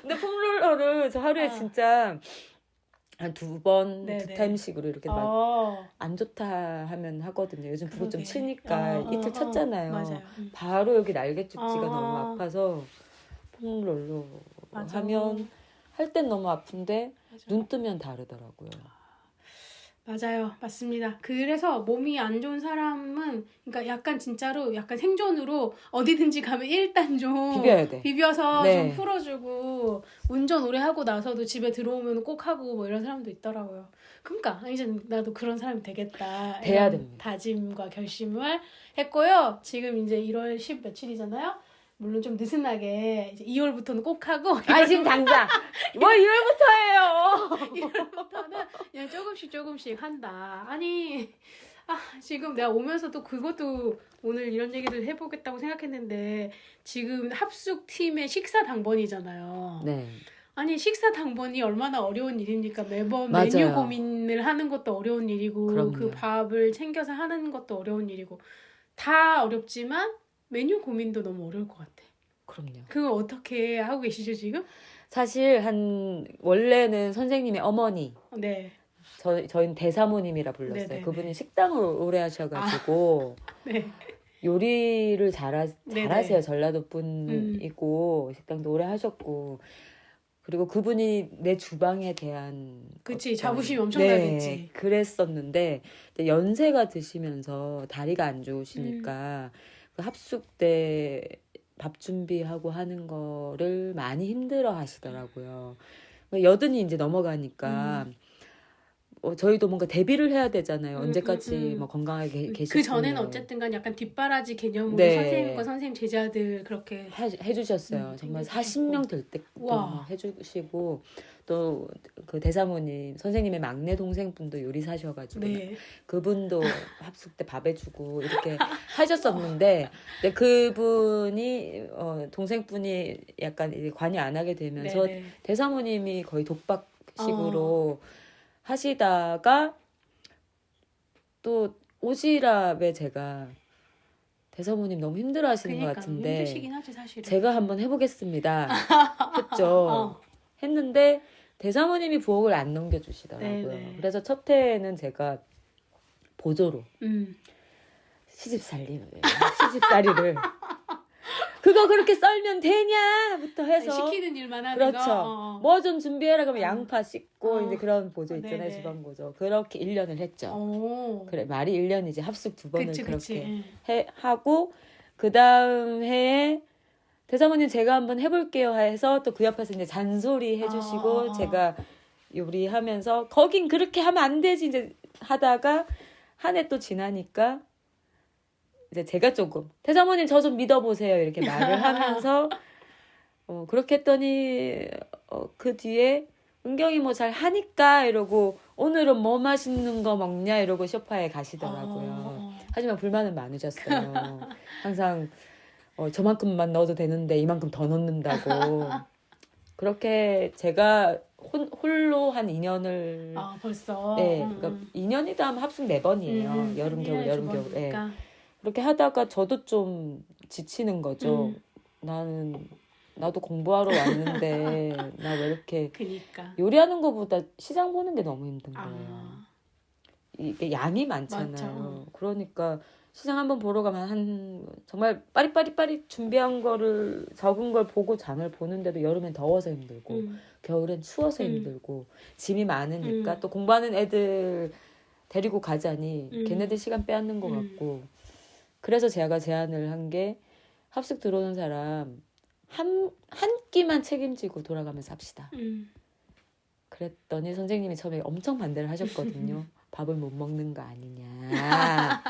근데 폼롤러를 저 하루에 진짜 한 2번, 네네. 2타임씩으로 이렇게 막 안 좋다 하면 하거든요. 요즘 불을 좀 치니까 이틀 쳤잖아요. 맞아요. 바로 여기 날개죽지가 아. 너무 아파서 폼롤러 맞아. 하면 할 땐 너무 아픈데 맞아. 눈 뜨면 다르더라고요. 맞아요. 맞습니다. 그래서 몸이 안 좋은 사람은 그러니까 약간 진짜로 약간 생존으로 어디든지 가면 일단 좀 비벼야 돼. 비벼서 네. 좀 풀어주고 운전 오래 하고 나서도 집에 들어오면 꼭 하고 뭐 이런 사람도 있더라고요. 그러니까 이제 나도 그런 사람이 되겠다. 돼야 이런 됩니다. 다짐과 결심을 했고요. 지금 이제 1월 10 며칠이잖아요. 물론 좀 느슨하게 이제 2월부터는 꼭 하고 지금 당장 뭐 2월부터예요. 1월부터는 그냥 조금씩 한다. 아니 지금 내가 오면서도 그것도 오늘 이런 얘기를 해보겠다고 생각했는데 지금 합숙팀의 식사 당번이잖아요. 네. 아니 식사 당번이 얼마나 어려운 일입니까? 매번 맞아요. 메뉴 고민을 하는 것도 어려운 일이고 그럼요. 그 밥을 챙겨서 하는 것도 어려운 일이고 다 어렵지만 메뉴 고민도 너무 어려울 것 같아. 그럼요. 그거 어떻게 하고 계시죠 지금? 사실 원래는 선생님의 어머니 네. 저희는 대사모님이라 불렀어요. 네네네. 그분이 식당을 오래 하셔가지고 네. 요리를 잘하세요. 네네. 전라도 분이고 식당도 오래 하셨고 그리고 그분이 내 주방에 대한 그치 자부심이 엄청나겠지. 그랬었는데 연세가 드시면서 다리가 안 좋으시니까 그 합숙 때 밥 준비하고 하는 거를 많이 힘들어 하시더라고요. 여든이 이제 넘어가니까 저희도 뭔가 대비를 해야 되잖아요. 언제까지 뭐 건강하게 계실 그 전에는 분을. 어쨌든 간 약간 뒷바라지 개념으로 네. 선생님과 선생님 제자들 그렇게 해주셨어요. 정말 챙겨주셨고. 40명 될 때부터 와. 막 해주시고 또 그 대사모님 선생님의 막내 동생분도 요리사셔가지고 네. 그분도 합숙 때 밥 해주고 이렇게 하셨었는데 근데 그분이 동생분이 약간 이제 관여 안 하게 되면서 네네. 대사모님이 거의 독박식으로 하시다가 또 오지랉에 제가 대사모님 너무 힘들어하시는 것 같은데 힘드시긴 하지 사실은. 제가 한번 해보겠습니다 했죠. 했는데 대사모님이 부엌을 안 넘겨주시더라고요. 네네. 그래서 첫 해에는 제가 보조로 시집살이를 그거 그렇게 썰면 되냐부터 해서 시키는 일만 하는 그렇죠. 거. 뭐 좀 준비해라 그러면 양파 씻고 이제 그런 보조 있잖아요. 네네. 주방 보조. 그렇게 1년을 했죠. 오. 그래 말이 1년이지 합숙 2번을 그치, 그렇게 그치. 하고 그 다음 해에 대사모님 제가 한번 해볼게요 해서 또 그 옆에서 이제 잔소리 해주시고 제가 요리하면서 거긴 그렇게 하면 안 되지 이제 하다가 한 해 또 지나니까 이제 제가 조금 대사모님 저 좀 믿어보세요 이렇게 말을 하면서 그렇게 했더니 그 뒤에 은경이 뭐 잘 하니까 이러고 오늘은 뭐 맛있는 거 먹냐 이러고 소파에 가시더라고요. 하지만 불만은 많으셨어요. 항상 저만큼만 넣어도 되는데 이만큼 더 넣는다고. 그렇게 제가 홀로 한 2년을 벌써. 네, 그러니까 2년이다 하면 합숙 4번이에요. 여름 겨울 여름 겨울. 네. 그렇게 하다가 저도 좀 지치는 거죠. 나도 공부하러 왔는데 나 왜 이렇게 그니까. 요리하는 것보다 시장 보는 게 너무 힘든 거예요. 이게 양이 많잖아요. 맞죠. 그러니까 시장 한번 보러 가면 정말 빠릿빠릿 준비한 거를 적은 걸 보고 장을 보는데도 여름엔 더워서 힘들고 겨울엔 추워서 힘들고 짐이 많으니까 또 공부하는 애들 데리고 가자니 걔네들 시간 빼앗는 것 같고 그래서 제가 제안을 한 게 합숙 들어오는 사람 한 끼만 책임지고 돌아가면서 합시다. 그랬더니 선생님이 처음에 엄청 반대를 하셨거든요. 밥을 못 먹는 거 아니냐.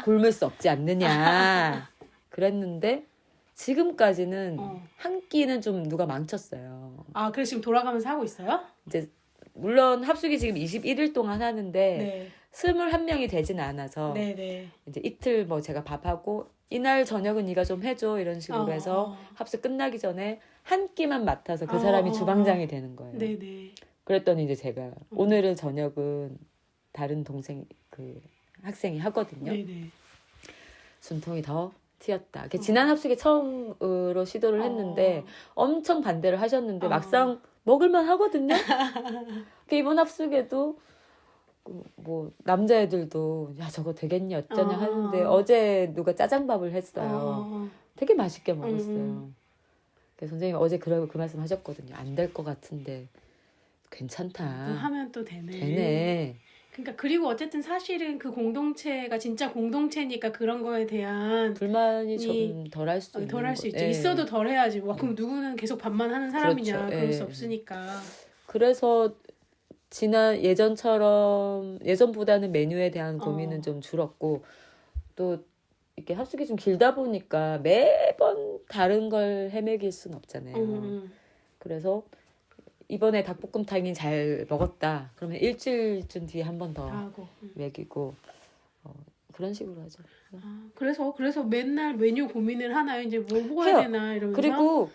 굶을 수 없지 않느냐. 그랬는데 지금까지는 한 끼는 좀 누가 망쳤어요. 그래서 지금 돌아가면서 하고 있어요? 이제 물론 합숙이 지금 21일 동안 하는데 네. 21명이 되진 않아서 네네. 이제 이틀 뭐 제가 밥하고 이날 저녁은 네가 좀 해줘 이런 식으로 해서 합숙 끝나기 전에 한 끼만 맡아서 그 사람이 주방장이 되는 거예요. 네네. 그랬더니 이제 제가 오늘은 저녁은 다른 동생 그 학생이 하거든요. 네네. 숨통이 더 튀었다. 지난 합숙에 처음으로 시도를 했는데 엄청 반대를 하셨는데 막상 먹을만 하거든요. 이번 합숙에도 뭐 남자애들도 야 저거 되겠니 어쩌냐 하는데 어제 누가 짜장밥을 했어요. 되게 맛있게 먹었어요. 그래서 선생님이 어제 그 말씀 하셨거든요. 안 될 것 같은데 괜찮다. 하면 또 되네. 되네. 그러니까 그리고 어쨌든 사실은 그 공동체가 진짜 공동체니까 그런 거에 대한 불만이 좀 덜할 수 있는 덜할 수 있죠. 네. 있어도 덜 해야지. 와, 그럼 누구는 계속 밥만 하는 사람이냐? 그렇죠. 그럴 네. 수 없으니까. 그래서 예전보다는 메뉴에 대한 고민은 좀 줄었고 또 이렇게 합숙이 좀 길다 보니까 매번 다른 걸 헤매길 순 없잖아요. 그래서 이번에 닭볶음탕이 잘 먹었다. 그러면 일주일쯤 뒤에 한 번 더 먹이고 그런 식으로 하죠. 그래서 맨날 메뉴 고민을 하나요? 이제 뭐 먹어야 되나 이러면서. 그리고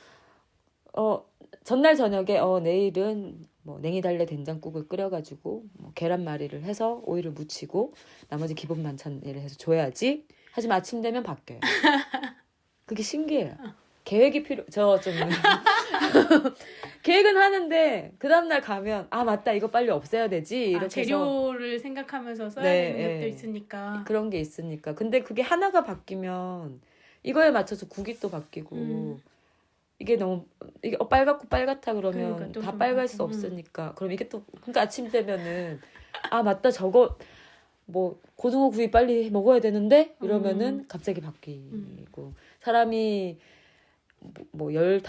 전날 저녁에 내일은 뭐 냉이달래 된장국을 끓여가지고 뭐 계란말이를 해서 오이를 무치고 나머지 기본 반찬을 해서 줘야지. 하지만 아침 되면 바뀌어요. 그게 신기해요. 계획이 계획은 하는데 그 다음날 가면 맞다 이거 빨리 없애야 되지 이렇게 재료를 생각하면서 써야 되는 것도 있으니까 그런 게 있으니까 근데 그게 하나가 바뀌면 이거에 맞춰서 국이 또 바뀌고 이게 너무 빨갛다 그러면 그러니까 다 빨갈 수 없으니까 그럼 이게 또 그러니까 아침 되면은 맞다 저거 뭐 고등어 구이 빨리 먹어야 되는데 이러면은 갑자기 바뀌고 사람이 뭐 15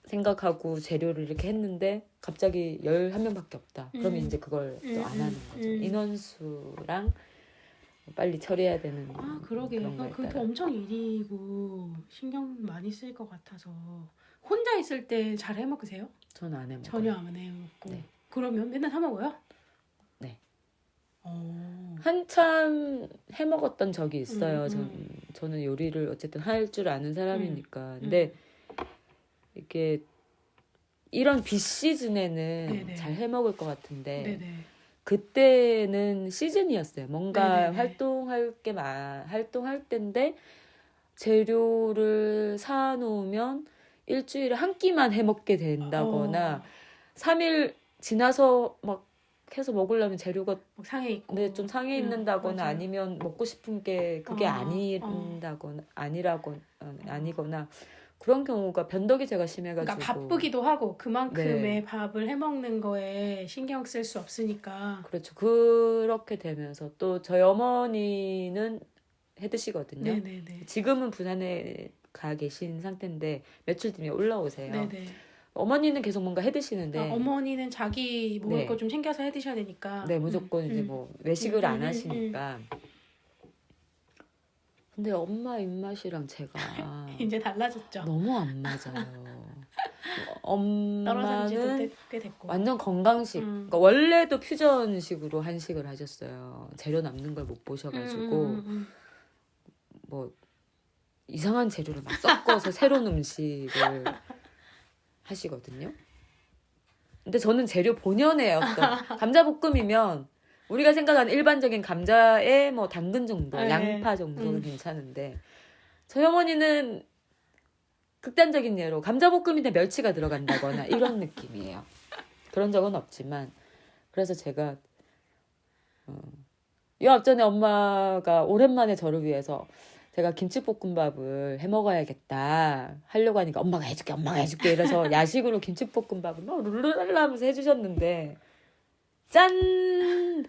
생각하고 재료를 이렇게 했는데 갑자기 11명밖에 없다. 그러면 이제 그걸 또 안 하는 거죠. 인원수랑 빨리 처리해야 되는 그러게. 그런 거에 그것도 따라. 엄청 일이고 신경 많이 쓸 것 같아서 혼자 있을 때 잘 해먹으세요? 저는 안 해먹어요. 전혀 안 해먹고. 네. 그러면 맨날 사 먹어요? 네. 어. 한참 해먹었던 적이 있어요. 저는 요리를 어쨌든 할 줄 아는 사람이니까. 근데 이게 이런 비시즌에는 네네. 잘 해먹을 것 같은데 네네. 그때는 시즌이었어요. 뭔가 네네네. 활동할 때인데 재료를 사놓으면 일주일에 한 끼만 해먹게 된다거나 3일 지나서 막 해서 먹으려면 재료가 막 상해 있고. 네, 좀 상해 있는다거나 맞아요. 아니면 먹고 싶은 게 그게 아니거나 그런 경우가 변덕이 제가 심해가지고 그러니까 바쁘기도 하고 그만큼의 네. 밥을 해먹는 거에 신경 쓸 수 없으니까. 그렇죠. 그렇게 되면서 또 저희 어머니는 해 드시거든요. 네네네. 지금은 부산에 가 계신 상태인데 며칠 뒤에 올라오세요. 네네. 어머니는 계속 뭔가 해 드시는데 어머니는 자기 먹을 네. 거 좀 챙겨서 해 드셔야 되니까. 네, 무조건 이제 뭐 외식을 안 하시니까. 근데 엄마 입맛이랑 제가 이제 달라졌죠. 너무 안 맞아요. 떨어진 지도 엄마는 꽤 됐고. 완전 건강식. 그러니까 원래도 퓨전식으로 한식을 하셨어요. 재료 남는 걸 못 보셔가지고 뭐 이상한 재료를 막 섞어서 새로운 음식을 하시거든요. 근데 저는 재료 본연의 어떤 감자볶음이면 우리가 생각하는 일반적인 감자에 뭐 당근 정도, 네. 양파 정도는 괜찮은데 저희 어머니는 극단적인 예로 감자볶음인데 멸치가 들어간다거나 이런 느낌이에요. 그런 적은 없지만 그래서 제가 요 앞전에 엄마가 오랜만에 저를 위해서 제가 김치볶음밥을 해 먹어야겠다 하려고 하니까 엄마가 해줄게 이래서 야식으로 김치볶음밥을 막 룰루랄라 하면서 해주셨는데 짠!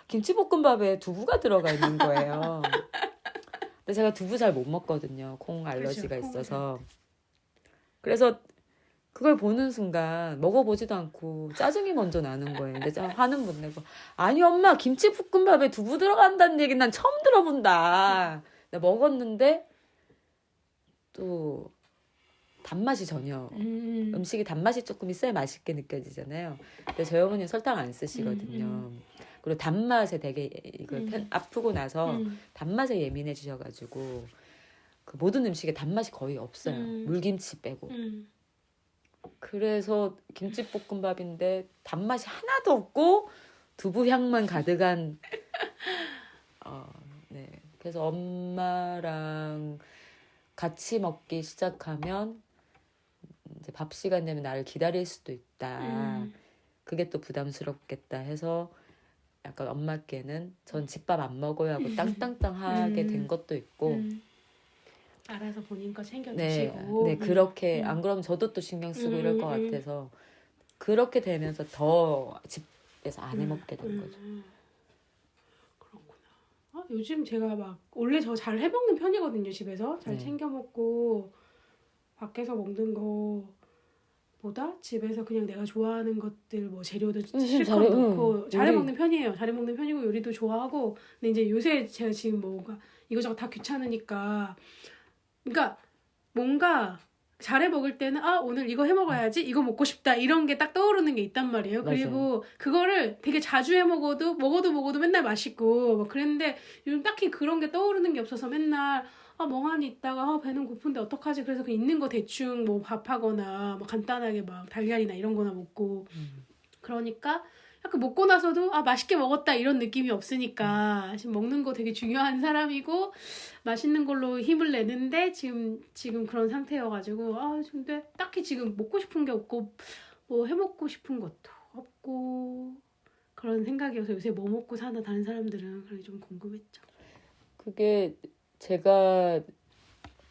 김치볶음밥에 두부가 들어가 있는 거예요. 근데 제가 두부 잘 못 먹거든요. 콩 알러지가 그렇죠, 있어서. 그래서 그걸 보는 순간 먹어보지도 않고 짜증이 먼저 나는 거예요. 근데 화는 못 내고 아니 엄마 김치볶음밥에 두부 들어간다는 얘기 난 처음 들어본다. 내가 먹었는데 또 단맛이 전혀 음식이 단맛이 조금 있어야 맛있게 느껴지잖아요. 근데 저희 어머니는 설탕 안 쓰시거든요. 그리고 단맛에 되게 이걸 아프고 나서 단맛에 예민해지셔가지고 그 모든 음식에 단맛이 거의 없어요. 물김치 빼고. 그래서 김치볶음밥인데 단맛이 하나도 없고 두부 향만 가득한 네. 그래서 엄마랑 같이 먹기 시작하면 이제 밥 시간 되면 나를 기다릴 수도 있다. 그게 또 부담스럽겠다 해서 약간 엄마께는 전 집밥 안 먹어요 하고 땅땅땅하게 된 것도 있고 알아서 본인 거 챙겨 네, 드시고. 네 그렇게 안 그러면 저도 또 신경 쓰고 이럴 것 같아서 그렇게 되면서 더 집에서 안 해먹게 된 거죠. 그렇구나. 요즘 제가 막 원래 저 잘 해먹는 편이거든요. 집에서 잘 네. 챙겨 먹고 밖에서 먹는 거보다 집에서 그냥 내가 좋아하는 것들 뭐 재료도 실컷 넣고 잘해 먹는 편이에요. 잘해 먹는 편이고 요리도 좋아하고. 근데 이제 요새 제가 지금 뭔가 이거저거 다 귀찮으니까 그러니까 뭔가 잘해 먹을 때는 오늘 이거 해 먹어야지 이거 먹고 싶다 이런 게 딱 떠오르는 게 있단 말이에요. 맞아요. 그리고 그거를 되게 자주 해 먹어도 맨날 맛있고 막 그랬는데 요즘 딱히 그런 게 떠오르는 게 없어서 맨날 멍하니 있다가 배는 고픈데 어떡하지? 그래서 그 있는 거 대충 뭐 밥하거나 뭐 간단하게 막 달걀이나 이런 거나 먹고 그러니까 약간 먹고 나서도 맛있게 먹었다 이런 느낌이 없으니까 지금 먹는 거 되게 중요한 사람이고 맛있는 걸로 힘을 내는데 지금 그런 상태여가지고 근데 딱히 지금 먹고 싶은 게 없고 뭐 해먹고 싶은 것도 없고 그런 생각이어서 요새 뭐 먹고 사나 다른 사람들은 그게 좀 궁금했죠. 그게 제가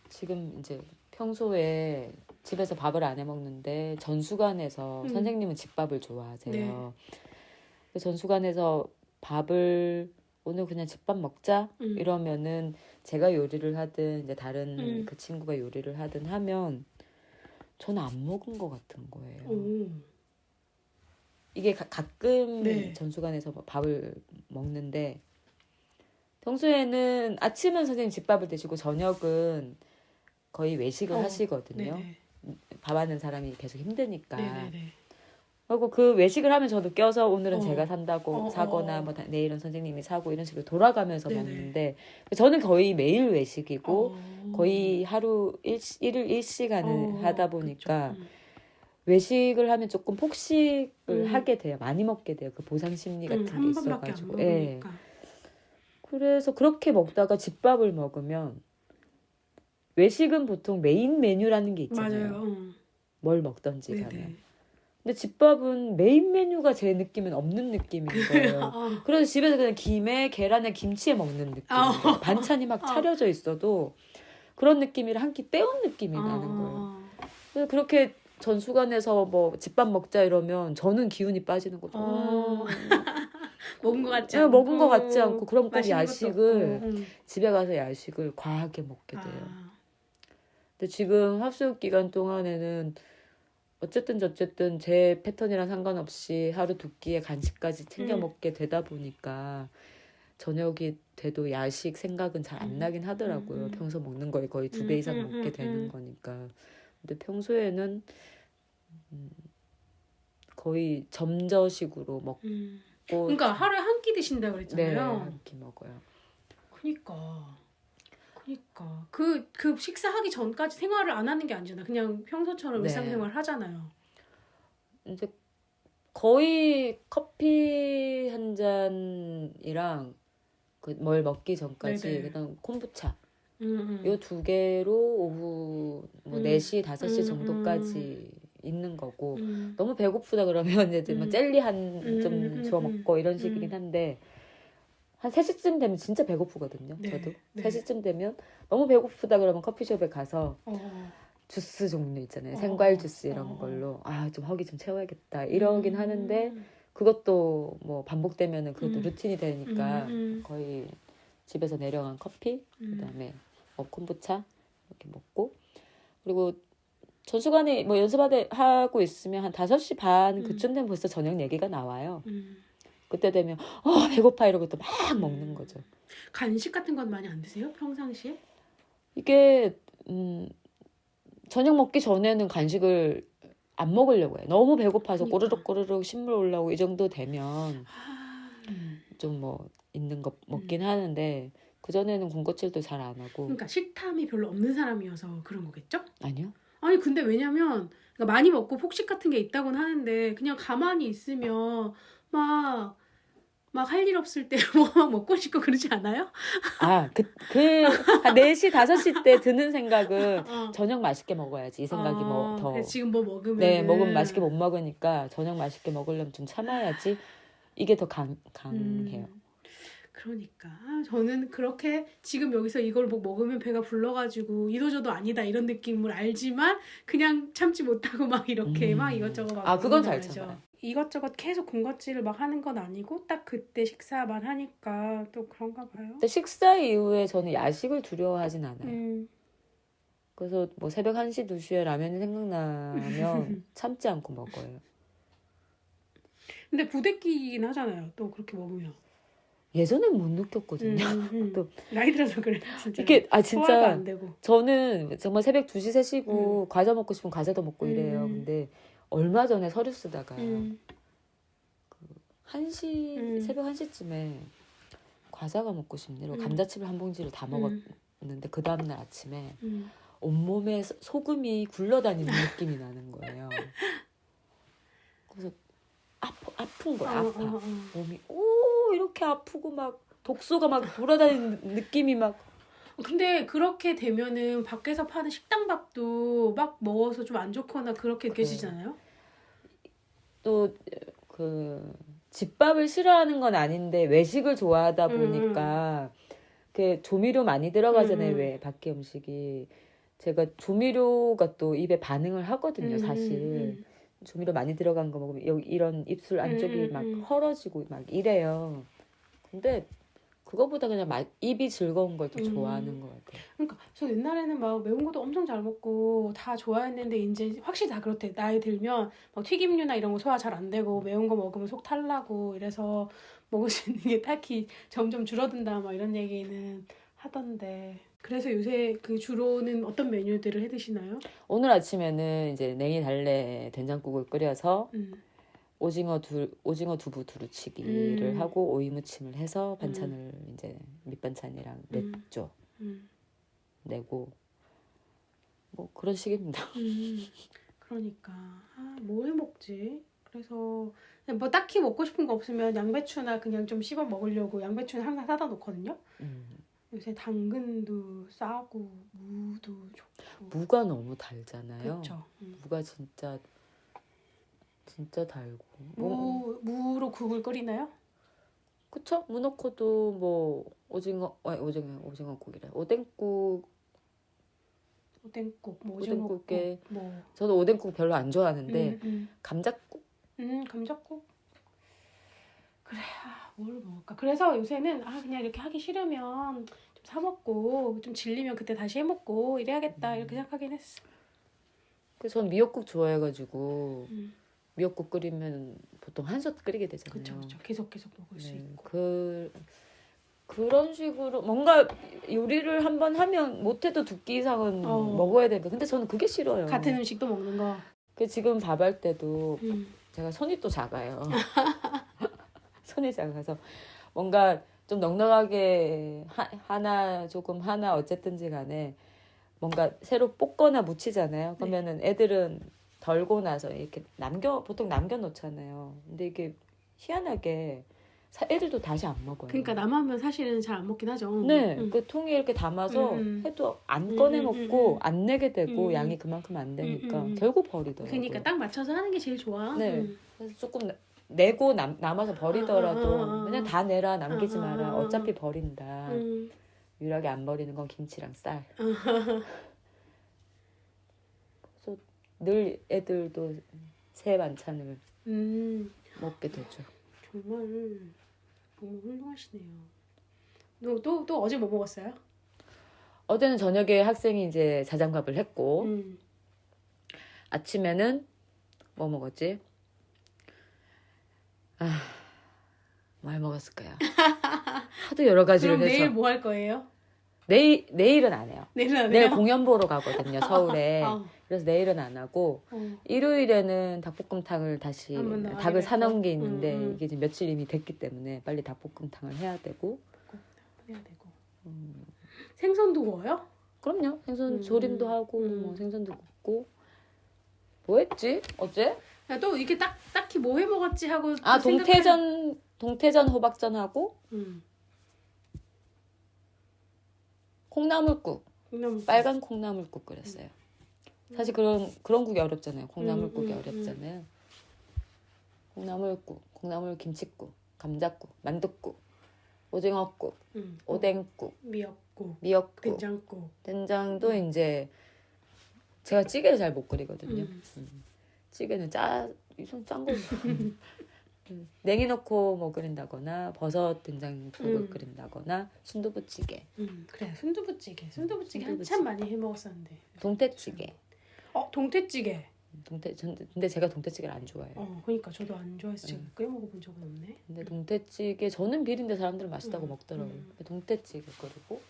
지금 이제 평소에 집에서 밥을 안 해 먹는데 전수관에서 선생님은 집밥을 좋아하세요. 네. 전수관에서 밥을 오늘 그냥 집밥 먹자 이러면은 제가 요리를 하든 이제 다른 그 친구가 요리를 하든 하면 저는 안 먹은 것 같은 거예요. 오. 이게 가끔 네. 전수관에서 뭐 밥을 먹는데 평소에는 아침은 선생님 집밥을 드시고 저녁은 거의 외식을 하시거든요. 네네. 밥 하는 사람이 계속 힘드니까. 네네네. 그리고 그 외식을 하면 저도 껴서 오늘은 어. 제가 산다고 사거나 뭐 내일은 선생님이 사고 이런 식으로 돌아가면서 네네. 먹는데 저는 거의 매일 외식이고 어. 거의 하루 일일 일시간을 하다 보니까 그쵸. 외식을 하면 조금 폭식을 하게 돼요. 많이 먹게 돼요. 그 보상 심리 같은 게 한 번밖에 안 있어가지고. 예. 먹으니까. 그래서 그렇게 먹다가 집밥을 먹으면 외식은 보통 메인 메뉴라는 게 있잖아요. 맞아요. 뭘 먹던지 네네. 가면. 근데 집밥은 메인 메뉴가 제 느낌은 없는 느낌인 거예요. 그래서 집에서 그냥 김에 계란에 김치에 먹는 느낌. 반찬이 막 차려져 있어도 그런 느낌이라 한 끼 때운 느낌이 나는 거예요. 그래서 그렇게 전수관에서 뭐 집밥 먹자 이러면 저는 기운이 빠지는 거죠. 먹은 것 같지 네, 않고. 먹은 것 같지 않고 그럼 꼭 야식을 것도 없고. 집에 가서 야식을 과하게 먹게 돼요. 근데 지금 합숙 기간 동안에는 어쨌든 제 패턴이랑 상관없이 하루 두 끼의 간식까지 챙겨 먹게 되다 보니까 저녁이 돼도 야식 생각은 잘 안 나긴 하더라고요. 평소 먹는 거에 거의 2배 이상 먹게 되는 거니까. 근데 평소에는 거의 점저식으로 먹고. 그러니까 하루에 한 끼 드신다 그랬잖아요. 네, 한 끼 먹어요. 그니까 그 식사하기 전까지 생활을 안 하는 게 아니잖아. 그냥 평소처럼 네. 일상생활 하잖아요. 이제 거의 커피 한 잔이랑 그 뭘 먹기 전까지 네네. 그냥 콤부차 요 두 개로 오후 뭐 4시, 5시 정도까지 있는 거고 너무 배고프다 그러면 이제 뭐 젤리 한 좀 주워 먹고 이런 식이긴 한데 한 3시쯤 되면 진짜 배고프거든요. 네, 저도 네. 3시쯤 되면 너무 배고프다 그러면 커피숍에 가서 주스 종류 있잖아요. 생과일 주스 이런 걸로 좀 허기 좀 채워야겠다 이러긴 하는데 그것도 뭐 반복되면은 그것도 루틴이 되니까 거의 집에서 내려간 커피 그다음에 뭐 콤부차 이렇게 먹고 그리고 전수관에 뭐 연습하고 있으면 한 5시 반 그쯤 되면 벌써 저녁 얘기가 나와요. 그때 되면 배고파 이러고 또 막 먹는 거죠. 간식 같은 건 많이 안 드세요? 평상시에? 이게 저녁 먹기 전에는 간식을 안 먹으려고 해요. 너무 배고파서 꼬르륵 신물 올라오고 이 정도 되면 좀 뭐 있는 거 먹긴 하는데 그전에는 군것질도 잘 안 하고. 그러니까 식탐이 별로 없는 사람이어서 그런 거겠죠? 아니요. 아니 근데 왜냐면 그러니까 많이 먹고 폭식 같은 게 있다고는 하는데 그냥 가만히 있으면 막 할 일 없을 때 뭐 먹고 싶고 그러지 않아요? 한 4시, 5시 때 드는 생각은 저녁 맛있게 먹어야지. 이 생각이 뭐 더. 지금 뭐 먹으면. 네, 먹으면 맛있게 못 먹으니까 저녁 맛있게 먹으려면 좀 참아야지. 이게 더 강해요. 그러니까 저는 그렇게 지금 여기서 이걸 뭐 먹으면 배가 불러가지고 이도저도 아니다 이런 느낌을 알지만 그냥 참지 못하고 막 이렇게 막 이것저것 막 그건 잘 말이죠. 참아요. 이것저것 계속 군것질을 막 하는 건 아니고 딱 그때 식사만 하니까 또 그런가 봐요. 근데 식사 이후에 저는 야식을 두려워하진 않아요. 그래서 뭐 새벽 1시, 2시에 라면이 생각나면 참지 않고 먹어요. 근데 부대끼긴 하잖아요. 또 그렇게 먹으면. 예전엔 못 느꼈거든요. 또 나이 들어서 그래 진짜. 이게 소화가 진짜 안 되고. 저는 정말 새벽 2시, 3시고 과자 먹고 싶으면 과자도 먹고 이래요. 근데 얼마 전에 서류 쓰다가 1시 새벽 1시쯤에 과자가 먹고 싶네요. 감자칩을 한 봉지를 다 먹었는데 그 다음날 아침에 온몸에 소금이 굴러다니는 느낌이 나는 거예요. 그래서 아픈 거야. 아파. 몸이 이렇게 아프고 막 독소가 막 돌아다니는 느낌이 막. 근데 그렇게 되면은 밖에서 파는 식당 밥도 막 먹어서 좀 안 좋거나 그렇게 느껴지잖아요? 또 그 집밥을 싫어하는 건 아닌데 외식을 좋아하다 보니까 그 조미료 많이 들어가잖아요. 왜 밖에 음식이. 제가 조미료가 또 입에 반응을 하거든요. 사실. 조미료 많이 들어간 거 먹으면 여기 이런 입술 안쪽이 막 헐어지고 막 이래요. 근데 그거보다 그냥 입이 즐거운 걸 더 음. 좋아하는 것 같아요. 그러니까 저 옛날에는 막 매운 것도 엄청 잘 먹고 다 좋아했는데 이제 확실히 다 그렇대. 나이 들면 막 튀김류나 이런 거 소화 잘 안 되고 매운 거 먹으면 속 탈나고 이래서 먹을 수 있는 게 딱히 점점 줄어든다 막 이런 얘기는 하던데. 그래서 요새 그 주로는 어떤 메뉴들을 해 드시나요? 오늘 아침에는 이제 냉이 달래 된장국을 끓여서 오징어 두부 두루치기를 하고 오이 무침을 해서 반찬을 이제 밑반찬이랑 냈죠. 내고 뭐 그런 식입니다. 그러니까 뭐 해 먹지? 그래서 그냥 뭐 딱히 먹고 싶은 거 없으면 양배추나 그냥 좀 씹어 먹으려고 양배추는 항상 사다 놓거든요. 요새 당근도 싸고 무도 좋고. 무가 너무 달잖아요. 그렇죠. 무가 진짜 달고. 무로 국을 끓이나요? 그쵸? 무 넣고도 뭐 오징어국이래. 오뎅국 오뎅국, 뭐 오뎅국에 오징어국, 뭐 저는 오뎅국 별로 안 좋아하는데 감자국? 감자국. 그래, 뭘 먹을까? 그래서 요새는 그냥 이렇게 하기 싫으면 좀 사 먹고 좀 질리면 그때 다시 해 먹고 이래야겠다 이렇게 생각하긴 했어. 그래서 전 미역국 좋아해가지고 미역국 끓이면 보통 한 솥 끓이게 되잖아요. 그렇죠. 계속 먹을 수 있고. 그런 식으로 뭔가 요리를 한번 하면 못해도 2끼 이상은 먹어야 되니까. 근데 저는 그게 싫어요. 같은 음식도 먹는 거. 지금 밥 할 때도 제가 손이 또 작아요. 손이 작아서 뭔가 좀 넉넉하게 하나 어쨌든지 간에 뭔가 새로 볶거나 무치잖아요. 그러면은 애들은 덜고 나서 이렇게 보통 남겨놓잖아요. 근데 이게 희한하게 애들도 다시 안 먹어요. 그러니까 남으면 사실은 잘 안 먹긴 하죠. 네, 그 통에 이렇게 담아서 해도 안 꺼내 먹고 안 내게 되고 양이 그만큼 안 되니까 결국 버리더라고요. 그러니까 딱 맞춰서 하는 게 제일 좋아. 네, 그래서 조금 내고 남아서 버리더라도 그냥 다 내라, 남기지 마라. 어차피 버린다. 유일하게 안 버리는 건 김치랑 쌀. 그래서 늘 애들도 새 반찬을 먹게 되죠. 정말 너무 훌륭하시네요. 또 어제 뭐 먹었어요? 어제는 저녁에 학생이 이제 자장밥을 했고 아침에는 뭐 먹었지? 뭘 먹었을까요? 하도 여러 가지를 그럼 해서. 내일 뭐 할 거예요? 내일은 안 해요. 내일은 안 해요? 내일 공연 보러 가거든요, 서울에. 그래서 내일은 안 하고 일요일에는 닭볶음탕을 다시 닭을 사놓은 게 있는데 이게 지금 며칠 이미 됐기 때문에 빨리 닭볶음탕을 해야 되고. 생선도 구워요? 그럼요. 생선 조림도 하고 뭐 생선도 굽고. 뭐 했지? 어제? 또 이렇게 딱히 뭐 해 먹었지 하고 동태전 호박전하고 콩나물국. 빨간 콩나물국 끓였어요. 사실 그런 국이 어렵잖아요. 콩나물국이 어렵잖아요. 콩나물국, 콩나물김치국, 감자국, 만둣국, 오징어국, 오뎅국, 미역국, 된장도 이제 제가 찌개를 잘 못 끓이거든요. 찌개는 짠 거. 냉이 넣고 뭐 끓인다거나 버섯 된장국을 끓인다거나 순두부찌개. 그래, 순두부찌개 한참 많이 해 먹었었는데. 동태찌개. 동태찌개. 근데 제가 동태찌개를 안 좋아해요. 그러니까 저도 안 좋아해서 지금 끓여 먹어본 적은 없네. 근데 동태찌개 저는 비린데 사람들은 맛있다고 먹더라고요. 동태찌개 끓이고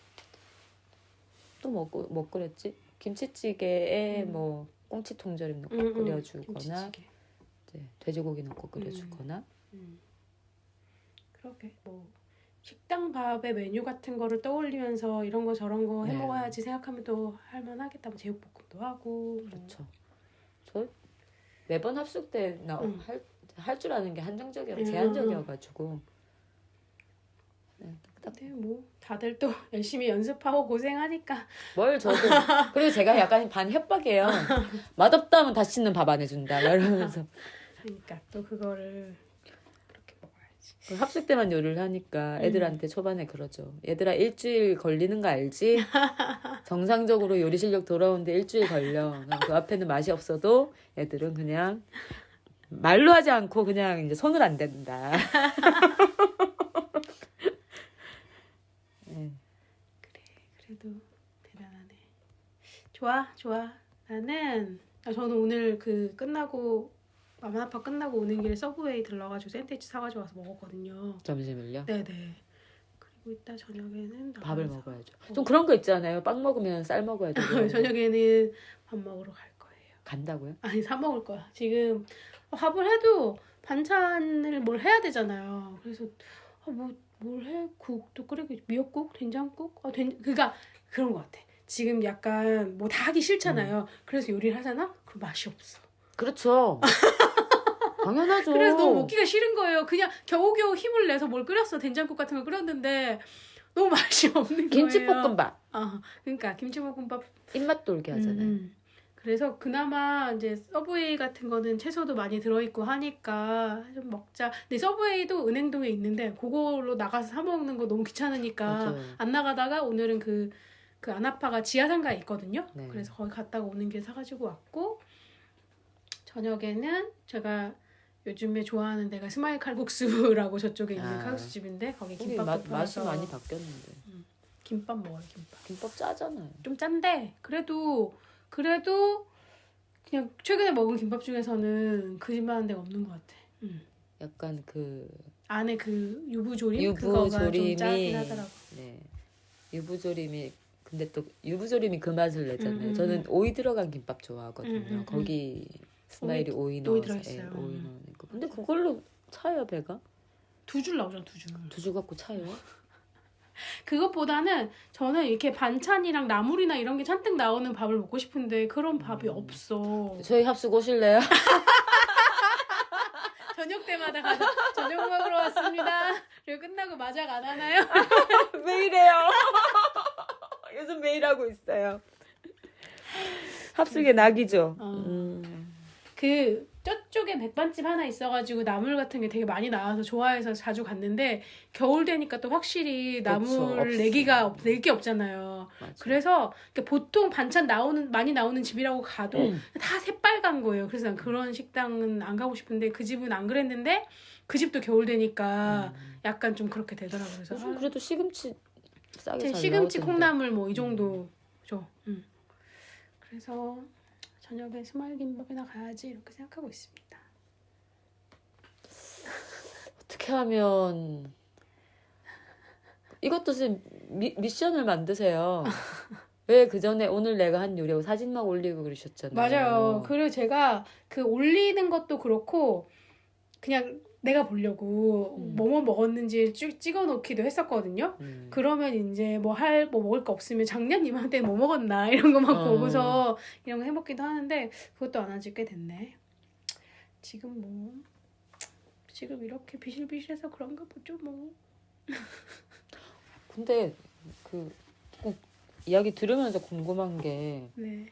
또 뭐 끓였지? 김치찌개에 뭐 꽁치 통조림 넣고 끓여주거나 이제 돼지고기 넣고 끓여주거나. 그러게 뭐 식당 밥의 메뉴 같은 거를 떠올리면서 이런 거 저런 거 해 먹어야지 생각하면 또 할만하겠다. 뭐 제육볶음도 하고. 그렇죠. 저 매번 합숙 때 할 줄 아는 게 한정적이고 제한적이어가지고. 근데 뭐 다들 또 열심히 연습하고 고생하니까. 뭘 저도 그리고 제가 약간 반 협박이에요. 맛없다 하면 다시는 밥 안 해준다 이러면서. 그러니까 또 그거를 그렇게 먹어야지. 합숙 때만 요리를 하니까 애들한테 초반에 그러죠. 얘들아 일주일 걸리는 거 알지? 정상적으로 요리 실력 돌아오는데 일주일 걸려. 그 앞에는 맛이 없어도 애들은 그냥 말로 하지 않고 그냥 이제 손을 안 댄다. 좋아. 저는 오늘 끝나고 마마아파 끝나고 오는 길에 서브웨이 들러가지고 샌드위치 사가지고 와서 먹었거든요. 점심을요? 네네. 그리고 이따 저녁에는 밥을 나가서 먹어야죠. 좀 그런 거 있잖아요. 빵 먹으면 쌀 먹어야 되고. 저녁에는 밥 먹으러 갈 거예요. 간다고요? 아니 사 먹을 거야. 지금 밥을 해도 반찬을 뭘 해야 되잖아요. 그래서 뭘 해? 국도 끓이고 미역국, 된장국, 그러니까 그런 것 같아. 지금 약간 뭐 다 하기 싫잖아요. 그래서 요리를 하잖아. 그럼 맛이 없어. 그렇죠. 당연하죠. 그래서 너무 먹기가 싫은 거예요. 그냥 겨우겨우 힘을 내서 뭘 끓였어. 된장국 같은 걸 끓였는데 너무 맛이 없는 거예요. 김치볶음밥. 그러니까 김치볶음밥 입맛 돌게 하잖아요. 그래서 그나마 이제 서브웨이 같은 거는 채소도 많이 들어있고 하니까 좀 먹자. 근데 서브웨이도 은행동에 있는데 그걸로 나가서 사 먹는 거 너무 귀찮으니까 맞아요. 안 나가다가 오늘은 그 아나파가 지하상가에 있거든요. 네. 그래서 거기 갔다가 오는 길에 사가지고 왔고 저녁에는 제가 요즘에 좋아하는 데가 스마일 칼국수라고 저쪽에 있는 칼국수 집인데 거기 김밥도 맛이 팔아서 많이 바뀌었는데. 김밥 먹어요. 김밥 짜잖아요. 좀 짠데 그래도 그냥 최근에 먹은 김밥 중에서는 그 집만한 데가 없는 것 같아. 약간 안에 유부조림 그거가 좀 짜긴 하더라고. 네. 유부조림이 근데 또 유부조림이 그 맛을 내잖아요. 음. 저는 오이 들어간 김밥 좋아하거든요. 거기 스마일이 오이 넣어서 들어있어요. 오이 넣으니까. 근데 그걸로 차요 배가? 2줄 나오잖아 2줄. 2줄 갖고 차요? 그것보다는 저는 이렇게 반찬이랑 나물이나 이런 게 잔뜩 나오는 밥을 먹고 싶은데 그런 밥이 없어. 저희 합숙 오실래요? 저녁 때마다 가서 저녁 먹으러 왔습니다. 그리고 끝나고 마작 안 하나요? 매일 해요. 요즘 매일 하고 있어요. 합숙의 낙이죠. 저쪽에 백반집 하나 있어가지고 나물 같은 게 되게 많이 나와서 좋아해서 자주 갔는데 겨울 되니까 또 확실히 나물 내기가 낼 게 없잖아요. 맞아. 그래서 보통 반찬 많이 나오는 집이라고 가도 다 새빨간 거예요. 그래서 난 그런 식당은 안 가고 싶은데 그 집은 안 그랬는데 그 집도 겨울 되니까 약간 좀 그렇게 되더라고요. 그래서 그래도 시금치 싸게 잘 시금치 나오던데. 콩나물 뭐 이 정도죠. 그래서 저녁에 스마일 김밥이나 가야지 이렇게 생각하고 있습니다. 어떻게 하면 이것도 지금 미션을 만드세요. 왜 그 전에 오늘 내가 한 요리하고 사진만 올리고 그러셨잖아요. 맞아요. 그리고 제가 올리는 것도 그렇고 그냥 내가 보려고 뭐뭐 먹었는지 쭉 찍어놓기도 했었거든요. 그러면 이제 뭐 먹을 거 없으면 작년 이맘때 뭐 먹었나 이런 거만 보고서 이런 거 해먹기도 하는데 그것도 안 한 지 꽤 됐네. 지금 이렇게 비실비실해서 그런가 보죠 뭐. 근데 이야기 들으면서 궁금한 게 네.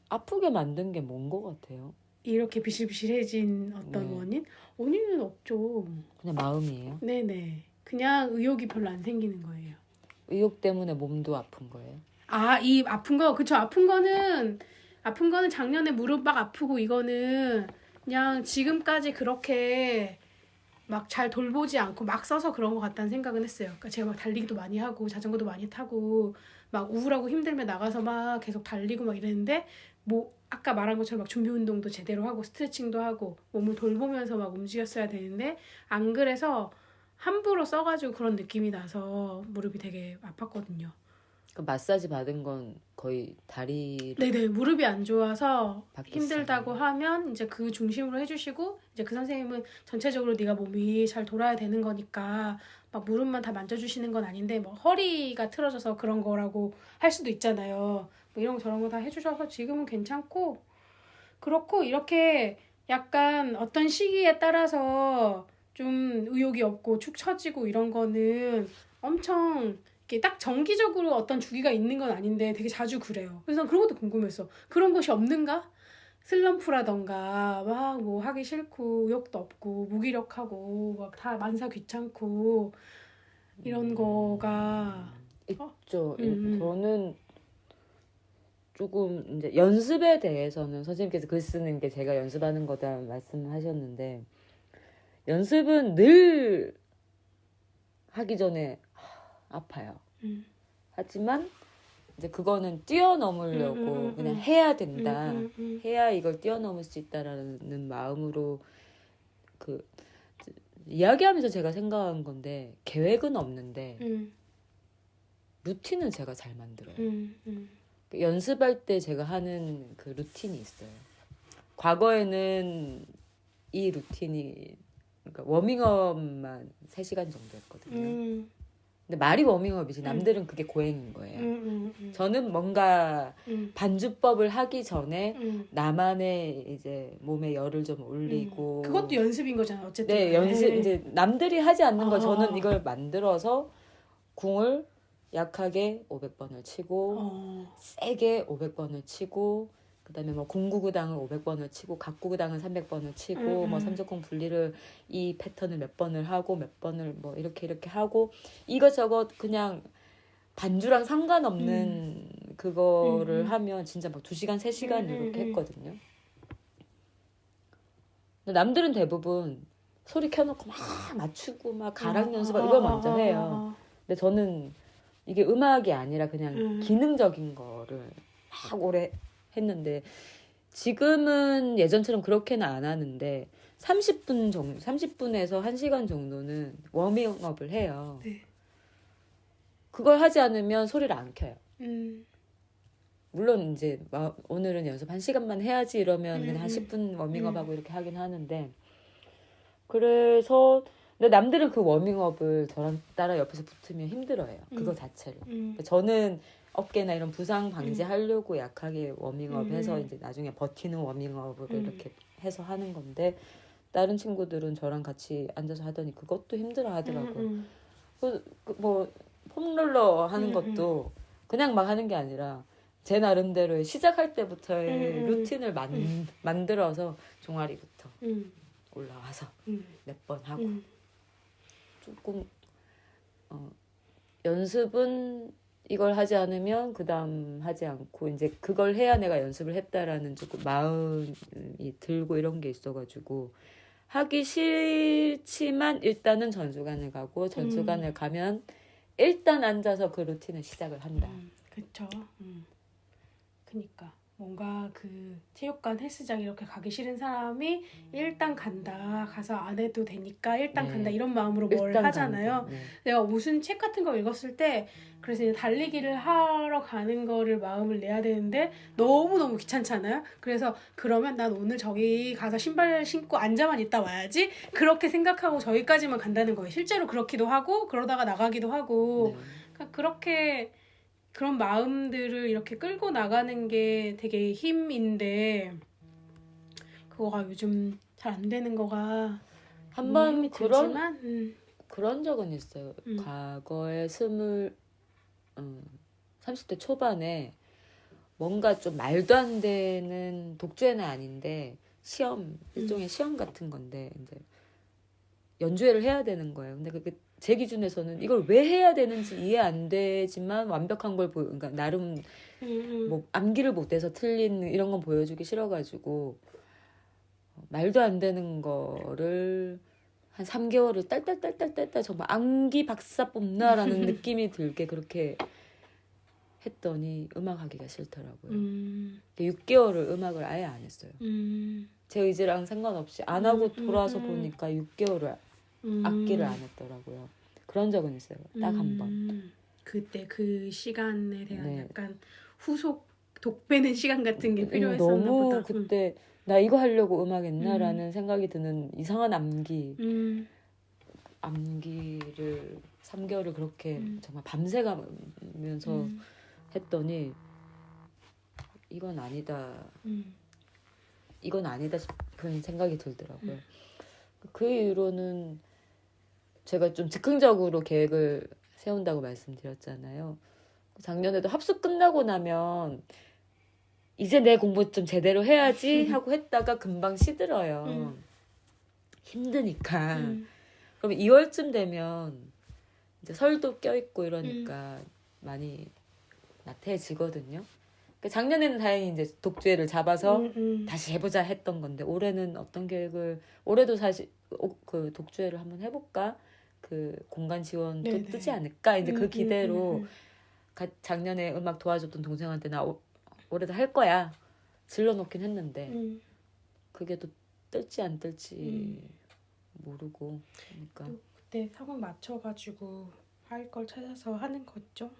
아프게 만든 게 뭔 것 같아요? 이렇게 비실비실해진 어떤 네. 원인? 원인은 없죠. 그냥 마음이에요? 네네. 그냥 의욕이 별로 안 생기는 거예요. 의욕 때문에 몸도 아픈 거예요? 이 아픈 거, 그쵸. 아픈 거는 작년에 무릎 막 아프고 이거는 그냥 지금까지 그렇게 막 잘 돌보지 않고 막 써서 그런 것 같다는 생각은 했어요. 그러니까 제가 막 달리기도 많이 하고 자전거도 많이 타고 막 우울하고 힘들면 나가서 막 계속 달리고 막 이랬는데 뭐 아까 말한 것처럼 막 준비 운동도 제대로 하고 스트레칭도 하고 몸을 돌보면서 막 움직였어야 되는데 안 그래서 함부로 써가지고 그런 느낌이 나서 무릎이 되게 아팠거든요. 그 마사지 받은 건 거의 다리를 네네, 무릎이 안 좋아서 받겠어요. 힘들다고 하면 이제 그 중심으로 해주시고 이제 그 선생님은 전체적으로 네가 몸이 잘 돌아야 되는 거니까 막 무릎만 다 만져주시는 건 아닌데 뭐 허리가 틀어져서 그런 거라고 할 수도 있잖아요. 뭐 이런 거 저런 거 다 해주셔서 지금은 괜찮고 그렇고 이렇게 약간 어떤 시기에 따라서 좀 의욕이 없고 축 처지고 이런 거는 엄청 이렇게 딱 정기적으로 어떤 주기가 있는 건 아닌데 되게 자주 그래요. 그래서 난 그런 것도 궁금했어. 그런 것이 없는가? 슬럼프라던가 막 뭐 하기 싫고 의욕도 없고 무기력하고 막 다 만사 귀찮고 이런 거가 있죠. 저는 조금 이제 연습에 대해서는 선생님께서 글 쓰는 게 제가 연습하는 거다 말씀하셨는데 연습은 늘 하기 전에 아파요. 하지만 이제 그거는 뛰어넘으려고 그냥 해야 된다. 해야 이걸 뛰어넘을 수 있다라는 마음으로 그 이야기하면서 제가 생각한 건데 계획은 없는데 루틴은 제가 잘 만들어요. 연습할 때 제가 하는 그 루틴이 있어요. 과거에는 이 루틴이 그러니까 워밍업만 3시간 정도 했거든요. 근데 말이 워밍업이지 남들은 그게 고행인 거예요. 저는 뭔가 반주법을 하기 전에 나만의 이제 몸에 열을 좀 올리고 그것도 연습인 거잖아요. 어쨌든. 네, 연습 네. 이제 남들이 하지 않는 걸 아. 저는 이걸 만들어서 궁을 약하게 500번을 치고 세게 500번을 치고 그다음에 뭐 공구구당을 500번을 치고 각구구당을 300번을 치고 뭐 삼적궁 분리를 이 패턴을 몇 번을 하고 몇 번을 뭐 이렇게 하고 이것저것 그냥 반주랑 상관없는 그거를 하면 진짜 막 2시간 3시간 이렇게 했거든요. 근데 남들은 대부분 소리 켜놓고 막 맞추고 막 가락 연습하고 이걸 먼저 해요. 근데 저는 이게 음악이 아니라 그냥 기능적인 거를 막 오래 했는데 지금은 예전처럼 그렇게는 안 하는데 30분에서 1시간 정도는 워밍업을 해요. 네. 그걸 하지 않으면 소리를 안 켜요. 물론 이제 오늘은 연습 1시간만 해야지 이러면 그냥 한 10분 워밍업하고 이렇게 하긴 하는데 그래서 근데 남들은 그 워밍업을 저랑 따라 옆에서 붙으면 힘들어해요. 그거 자체를. 저는 어깨나 이런 부상 방지하려고 약하게 워밍업해서 이제 나중에 버티는 워밍업을 이렇게 해서 하는 건데 다른 친구들은 저랑 같이 앉아서 하더니 그것도 힘들어 하더라고요. 뭐 폼롤러 하는 것도 그냥 막 하는 게 아니라 제 나름대로의 시작할 때부터의 루틴을 만들어서 종아리부터 올라와서 몇 번 하고 조금 연습은 이걸 하지 않으면 그 다음 하지 않고 이제 그걸 해야 내가 연습을 했다라는 조금 마음이 들고 이런 게 있어가지고 하기 싫지만 일단은 전수관을 가고 전수관을 가면 일단 앉아서 그 루틴을 시작을 한다. 그쵸. 그니까 뭔가 그 체육관 헬스장 이렇게 가기 싫은 사람이 일단 간다. 가서 안 해도 되니까 일단 네. 간다. 이런 마음으로 뭘 하잖아요. 네. 내가 무슨 책 같은 거 읽었을 때 그래서 이제 달리기를 하러 가는 거를 마음을 내야 되는데 너무너무 귀찮잖아요. 그래서 그러면 난 오늘 저기 가서 신발 신고 앉아만 있다 와야지. 그렇게 생각하고 저기까지만 간다는 거예요. 실제로 그렇기도 하고 그러다가 나가기도 하고 그러니까 그렇게 그런 마음들을 이렇게 끌고 나가는 게 되게 힘인데 그거가 요즘 잘 안 되는 거가 한번 힘이 들지만 그런 적은 있어요. 과거에 30대 초반에 뭔가 좀 말도 안 되는 독주회는 아닌데 시험 일종의 시험 같은 건데 이제 연주회를 해야 되는 거예요. 근데 그게 제 기준에서는 이걸 왜 해야 되는지 이해 안 되지만 완벽한 걸 그러니까 나름 뭐 암기를 못해서 틀린 이런 건 보여주기 싫어가지고 말도 안 되는 거를 한 3개월을 딸딸 정말 암기 박사 뽑나라는 느낌이 들게 그렇게 했더니 음악하기가 싫더라고요. 6개월을 음악을 아예 안 했어요. 제 의지랑 상관없이 안 하고 돌아서 보니까 6개월을 악기를 안 했더라고요. 그런 적은 있어요. 딱 한 번. 그때 그 시간에 대한 네. 약간 후속 독배는 시간 같은 게 필요했었나 너무 보다. 그때 나 이거 하려고 음악 했나라는 생각이 드는 이상한 암기를 3개월을 그렇게 정말 밤새 가면서 했더니 이건 아니다 싶은 생각이 들더라고요. 그 이후로는 제가 좀 즉흥적으로 계획을 세운다고 말씀드렸잖아요. 작년에도 합숙 끝나고 나면 이제 내 공부 좀 제대로 해야지 하고 했다가 금방 시들어요. 힘드니까. 그럼 2월쯤 되면 이제 설도 껴있고 이러니까 많이 나태해지거든요. 작년에는 다행히 이제 독주회를 잡아서 다시 해보자 했던 건데 올해는 어떤 계획을 올해도 사실 그 독주회를 한번 해볼까 그 공간 지원 또 뜨지 않을까 이제 그 기대로 작년에 음악 도와줬던 동생한테 나 올해도 할 거야 질러놓긴 했는데 그게 또 뜰지 안 뜰지 모르고 그러니까 또 그때 상황 맞춰가지고 할 걸 찾아서 하는 거죠.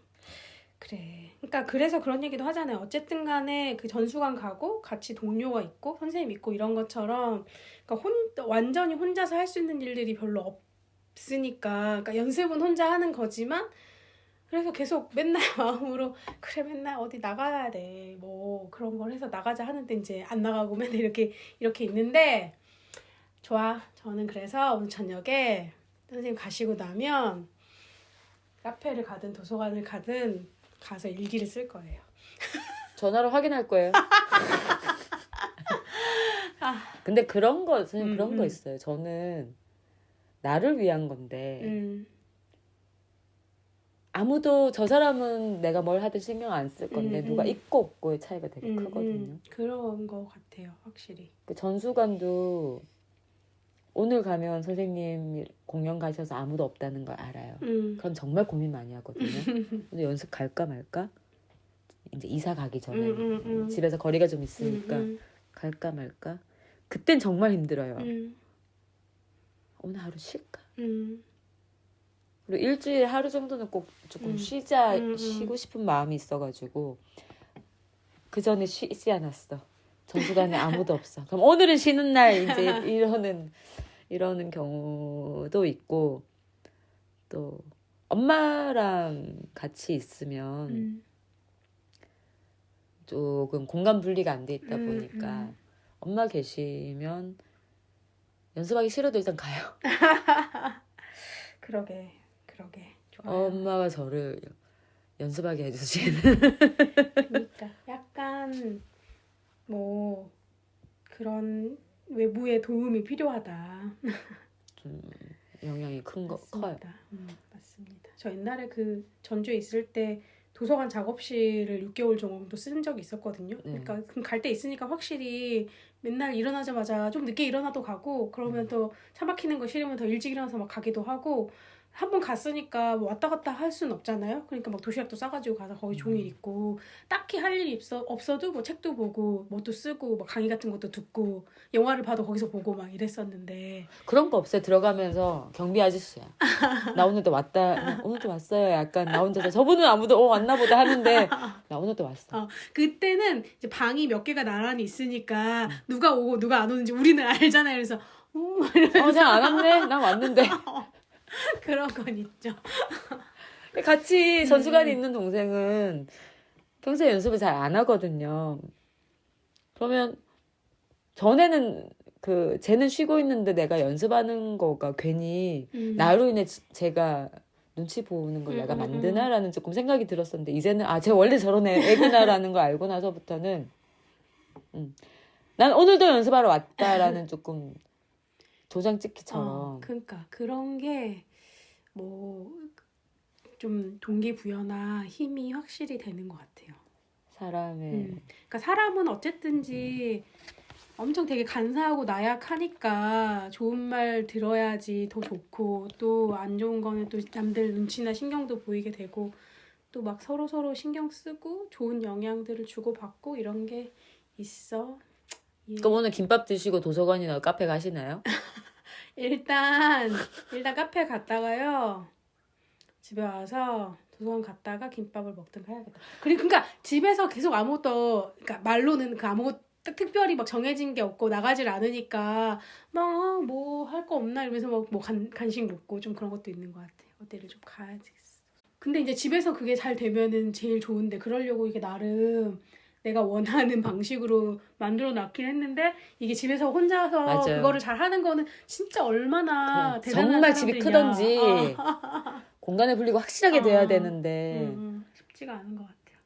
그래. 그러니까 그래서 그런 얘기도 하잖아요. 어쨌든 간에 그 전수관 가고 같이 동료가 있고 선생님 있고 이런 것처럼 그러니까 완전히 혼자서 할 수 있는 일들이 별로 없으니까 그러니까 연습은 혼자 하는 거지만 그래서 계속 맨날 마음으로 그래 맨날 어디 나가야 돼. 뭐 그런 걸 해서 나가자 하는데 이제 안 나가고 맨날 이렇게 있는데 좋아. 저는 그래서 오늘 저녁에 선생님 가시고 나면 카페를 가든 도서관을 가든 가서 일기를 쓸 거예요. 전화로 확인할 거예요. 근데 그런 거 선생님 그런 거 있어요. 저는 나를 위한 건데 아무도 저 사람은 내가 뭘 하든 신경 안 쓸 건데 누가 있고 없고의 차이가 되게 크거든요. 그런 거 같아요. 확실히. 그 전수관도 오늘 가면 선생님 공연 가셔서 아무도 없다는 걸 알아요. 그럼 정말 고민 많이 하거든요. 오늘 연습 갈까 말까? 이제 이사 가기 전에 집에서 거리가 좀 있으니까 갈까 말까? 그땐 정말 힘들어요. 오늘 하루 쉴까? 그리고 일주일에 하루 정도는 꼭 조금 쉬고 싶은 마음이 있어가지고 그 전에 쉬지 않았어. 전수관에 아무도 없어. 그럼 오늘은 쉬는 날 이제 이러는 경우도 있고 또 엄마랑 같이 있으면 조금 공간 분리가 안 돼 있다 보니까 엄마 계시면 연습하기 싫어도 일단 가요. 그러게 좋아요. 엄마가 저를 연습하게 해주시는. 그러니까 약간 뭐 그런 외부의 도움이 필요하다. 좀 영향이 커요. 맞습니다. 저 옛날에 그 전주에 있을 때 도서관 작업실을 6개월 정도 쓴 적이 있었거든요. 그러니까 갈 때 있으니까 확실히 맨날 일어나자마자 좀 늦게 일어나도 가고 그러면 또 차 막히는 거 싫으면 더 일찍 일어나서 막 가기도 하고 한 번 갔으니까 뭐 왔다 갔다 할 수는 없잖아요. 그러니까 막 도시락도 싸가지고 가서 거기 종일 있고 딱히 할 일이 없어도 뭐 책도 보고 뭐도 쓰고 뭐 강의 같은 것도 듣고 영화를 봐도 거기서 보고 막 이랬었는데 그런 거 없어요. 들어가면서 경비 아저씨야. 나 오늘도 왔다. 오늘도 왔어요. 약간 나 혼자서 저분은 아무도 왔나 보다 하는데 나 오늘도 왔어. 그때는 이제 방이 몇 개가 나란히 있으니까 누가 오고 누가 안 오는지 우리는 알잖아요. 그래서 그냥 안 왔네. 난 왔는데. 그런 건 있죠. 같이 전수관에 있는 동생은 평소에 연습을 잘 안 하거든요. 그러면 전에는 쟤는 쉬고 있는데 내가 연습하는 거가 괜히 나로 인해 제가 눈치 보는 걸 내가 만드나라는 조금 생각이 들었었는데 이제는 쟤 원래 저런 애구나라는 걸 알고 나서부터는 난 오늘도 연습하러 왔다라는 조금 도장 찍기처럼. 그러니까 그런 게 뭐 좀 동기부여나 힘이 확실히 되는 것 같아요. 사람의. 그러니까 사람은 어쨌든지 엄청 되게 간사하고 나약하니까 좋은 말 들어야지 더 좋고 또 안 좋은 거는 또 남들 눈치나 신경도 보이게 되고 또 막 서로 신경 쓰고 좋은 영향들을 주고받고 이런 게 있어. 그럼 오늘 김밥 드시고 도서관이나 카페 가시나요? 일단 카페 갔다가요. 집에 와서 도서관 갔다가 김밥을 먹든가 해야겠다. 그러니까 집에서 계속 아무것도 그러니까 말로는 아무것도 특별히 막 정해진 게 없고 나가질 않으니까 막 뭐 할 거 없나 이러면서 막 뭐 간식 먹고 좀 그런 것도 있는 것 같아요. 어디를 좀 가야겠어. 근데 이제 집에서 그게 잘 되면은 제일 좋은데 그러려고 이게 나름 내가 원하는 방식으로 만들어 놨긴 했는데 이게 집에서 혼자서 맞아요. 그거를 잘 하는 거는 진짜 얼마나 대단한 정말 사람들이냐. 집이 크던지 공간을 분리고 확실하게 돼야 되는데 쉽지가 않은 것 같아요.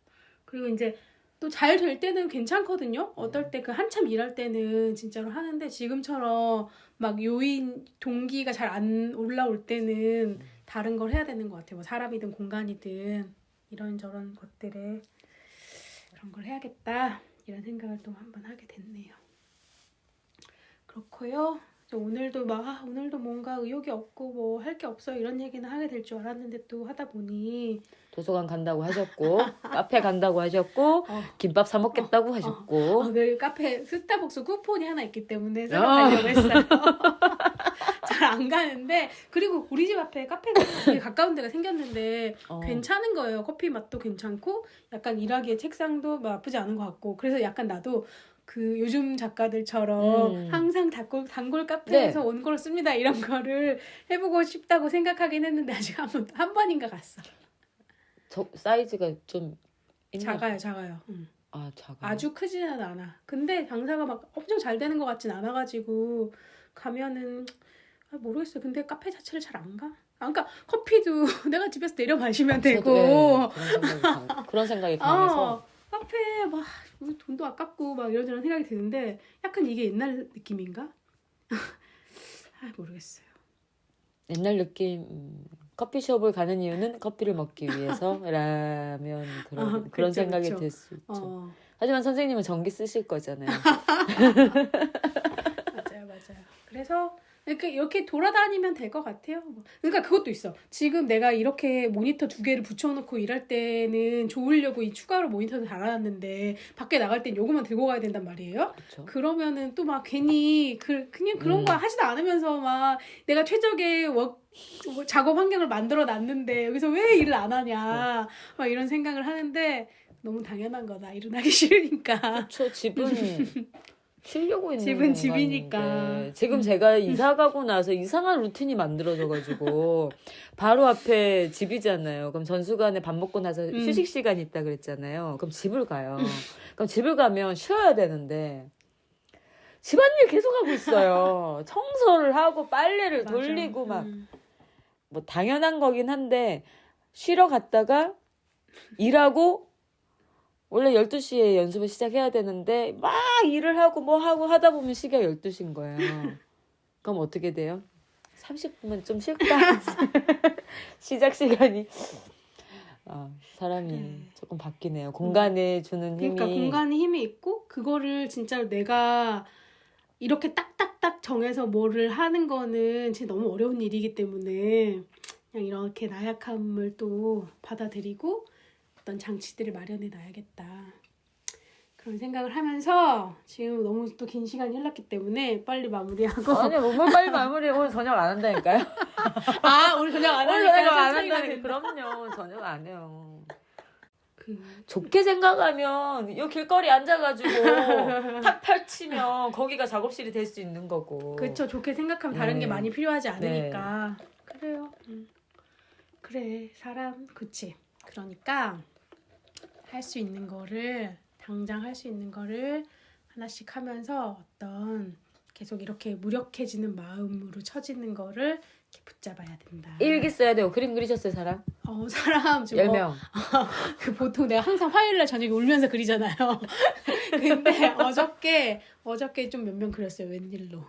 그리고 이제 또 잘 될 때는 괜찮거든요. 어떨 때 한참 일할 때는 진짜로 하는데 지금처럼 막 동기가 잘 안 올라올 때는 다른 걸 해야 되는 것 같아요. 뭐 사람이든 공간이든 이런저런 것들에 그런 걸 해야겠다 이런 생각을 또 한번 하게 됐네요. 그렇고요. 또 오늘도 막 오늘도 뭔가 의욕이 없고 뭐 할 게 없어 이런 얘기는 하게 될 줄 알았는데 또 하다 보니 도서관 간다고 하셨고 카페 간다고 하셨고 김밥 사 먹겠다고 하셨고 그 카페 스타벅스 쿠폰이 하나 있기 때문에 새로 가려고 했어요. 잘 안 가는데 그리고 우리 집 앞에 카페가 되게 가까운 데가 생겼는데 괜찮은 거예요. 커피 맛도 괜찮고 약간 일하기에 책상도 나쁘지 않은 것 같고 그래서 약간 나도 그 요즘 작가들처럼 항상 단골 카페에서 네. 원고를 씁니다 이런 거를 해보고 싶다고 생각하긴 했는데 아직 한 번인가 갔어. 저 사이즈가 좀 있나? 작아요. 아 작아. 아주 크지는 않아. 근데 장사가 막 엄청 잘 되는 것 같진 않아가지고 가면은 모르겠어요. 근데 카페 자체를 잘 안 가. 그러니까 커피도 내가 집에서 내려 마시면 되고. 네, 그런 생각이 강해서. 카페 막 돈도 아깝고 막 이런저런 생각이 드는데 약간 이게 옛날 느낌인가? 모르겠어요. 옛날 느낌. 커피숍을 가는 이유는 커피를 먹기 위해서라면 그런 그쵸, 생각이 그쵸. 들 수 있죠. 하지만 선생님은 전기 쓰실 거잖아요. 맞아요. 그래서 이렇게 돌아다니면 될 것 같아요. 그러니까 그것도 있어. 지금 내가 이렇게 모니터 2개를 붙여놓고 일할 때는 좋으려고 이 추가로 모니터를 달아놨는데 밖에 나갈 땐 요거만 들고 가야 된단 말이에요. 그렇죠. 그러면은 또 막 괜히 그냥 그런 거 하지도 않으면서 막 내가 최적의 작업 환경을 만들어 놨는데 여기서 왜 일을 안 하냐 막 이런 생각을 하는데 너무 당연한 거다. 일은 하기 싫으니까. 그렇죠. 집은 쉬려고 있는 집은 공간인데. 집이니까. 지금 제가 이사 가고 나서 이상한 루틴이 만들어져가지고 바로 앞에 집이잖아요. 그럼 전수간에 밥 먹고 나서 휴식 시간이 있다 그랬잖아요. 그럼 집을 가요. 그럼 집을 가면 쉬어야 되는데 집안일 계속 하고 있어요. 청소를 하고 빨래를 맞아. 돌리고 막 뭐 당연한 거긴 한데 쉬러 갔다가 일하고 원래 12시에 연습을 시작해야 되는데 막 일을 하고 뭐 하고 하다 보면 시계가 12시인 거예요. 그럼 어떻게 돼요? 30분만 좀 쉴까? 시작 시간이. 사람이 그래. 조금 바뀌네요. 공간에 주는 힘이. 그러니까 공간에 힘이 있고 그거를 진짜 내가 이렇게 딱딱딱 정해서 뭐를 하는 거는 진짜 너무 어려운 일이기 때문에 그냥 이렇게 나약함을 또 받아들이고 어떤 장치들을 마련해 놔야겠다. 그런 생각을 하면서 지금 너무 또 긴 시간이 흘렀기 때문에 빨리 마무리하고. 아니 뭘 빨리 마무리. 오늘 저녁 안 한다니까요. 오늘 저녁 안 오늘 하니까 저녁 안 천천히 가야 한다니까. 된다. 그럼요. 저녁 안 해요. 그 좋게 생각하면 이 길거리 앉아가지고 탁 펼치면 거기가 작업실이 될 수 있는 거고. 그렇죠. 좋게 생각하면 다른 게 많이 필요하지 않으니까. 네. 그래요. 그래 사람 그치. 그러니까 할 수 있는 거를 당장 할 수 있는 거를 하나씩 하면서 어떤 계속 이렇게 무력해지는 마음으로 처지는 거를 이렇게 붙잡아야 된다. 일기 써야 되고 그림 그리셨어요 사람? 사람 지금 10명. 그 보통 내가 항상 화요일날 저녁에 울면서 그리잖아요. 근데 어저께 좀 몇 명 그렸어요 웬일로.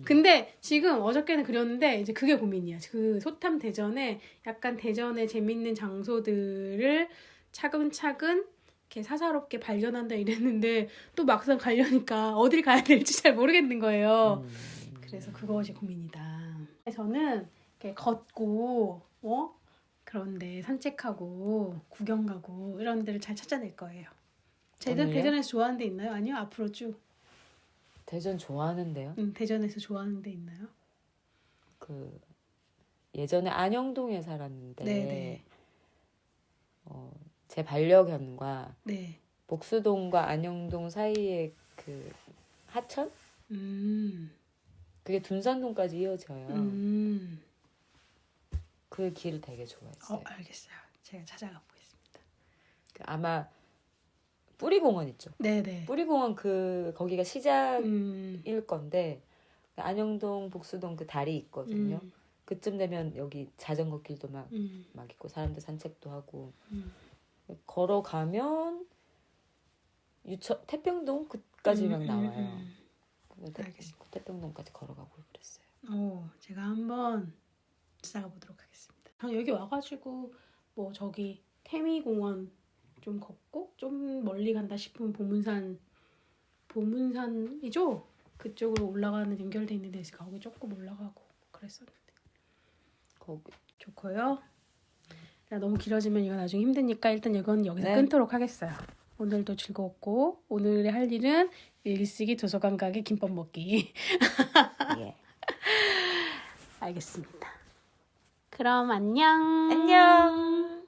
근데 지금 어저께는 그렸는데 이제 그게 고민이야. 그 소탐 대전에 약간 대전의 재밌는 장소들을 차근차근 이렇게 사사롭게 발견한다 이랬는데 또 막상 가려니까 어딜 가야 될지 잘 모르겠는 거예요. 그래서 그것이 고민이다. 저는 이렇게 걷고 그런데 산책하고 구경 가고 이런 데를 잘 찾아낼 거예요. 대전에서 좋아하는 데 있나요? 아니요? 앞으로 쭉. 대전 좋아하는데요. 대전에서 좋아하는 데 있나요? 그 예전에 안영동에 살았는데 네네. 제 반려견과 네. 복수동과 안영동 사이에 그 하천? 그게 둔산동까지 이어져요. 그 길을 되게 좋아했어요. 알겠어요. 제가 찾아가 보겠습니다. 아마 뿌리공원 있죠. 네네. 뿌리공원 거기가 시작일 건데 안영동, 복수동 그 다리 있거든요. 그쯤 되면 여기 자전거 길도 막 있고 사람들 산책도 하고 걸어가면 태평동 그까지 막 나와요. 알겠습니다. 태평동까지 걸어가고 그랬어요. 제가 한번 찾아가 보도록 하겠습니다. 여기 와가지고 뭐 저기 태미공원 좀 걷고 좀 멀리 간다 싶으면 보문산이죠? 그쪽으로 올라가는 연결돼 있는 데서 거기 조금 올라가고 그랬었는데 거기. 좋고요. 너무 길어지면 이거 나중에 힘드니까 일단 이건 여기서 네. 끊도록 하겠어요. 오늘도 즐거웠고 오늘의 할 일은 일기 쓰기, 도서관 가기, 김밥 먹기. 예. 알겠습니다. 그럼 안녕. 안녕.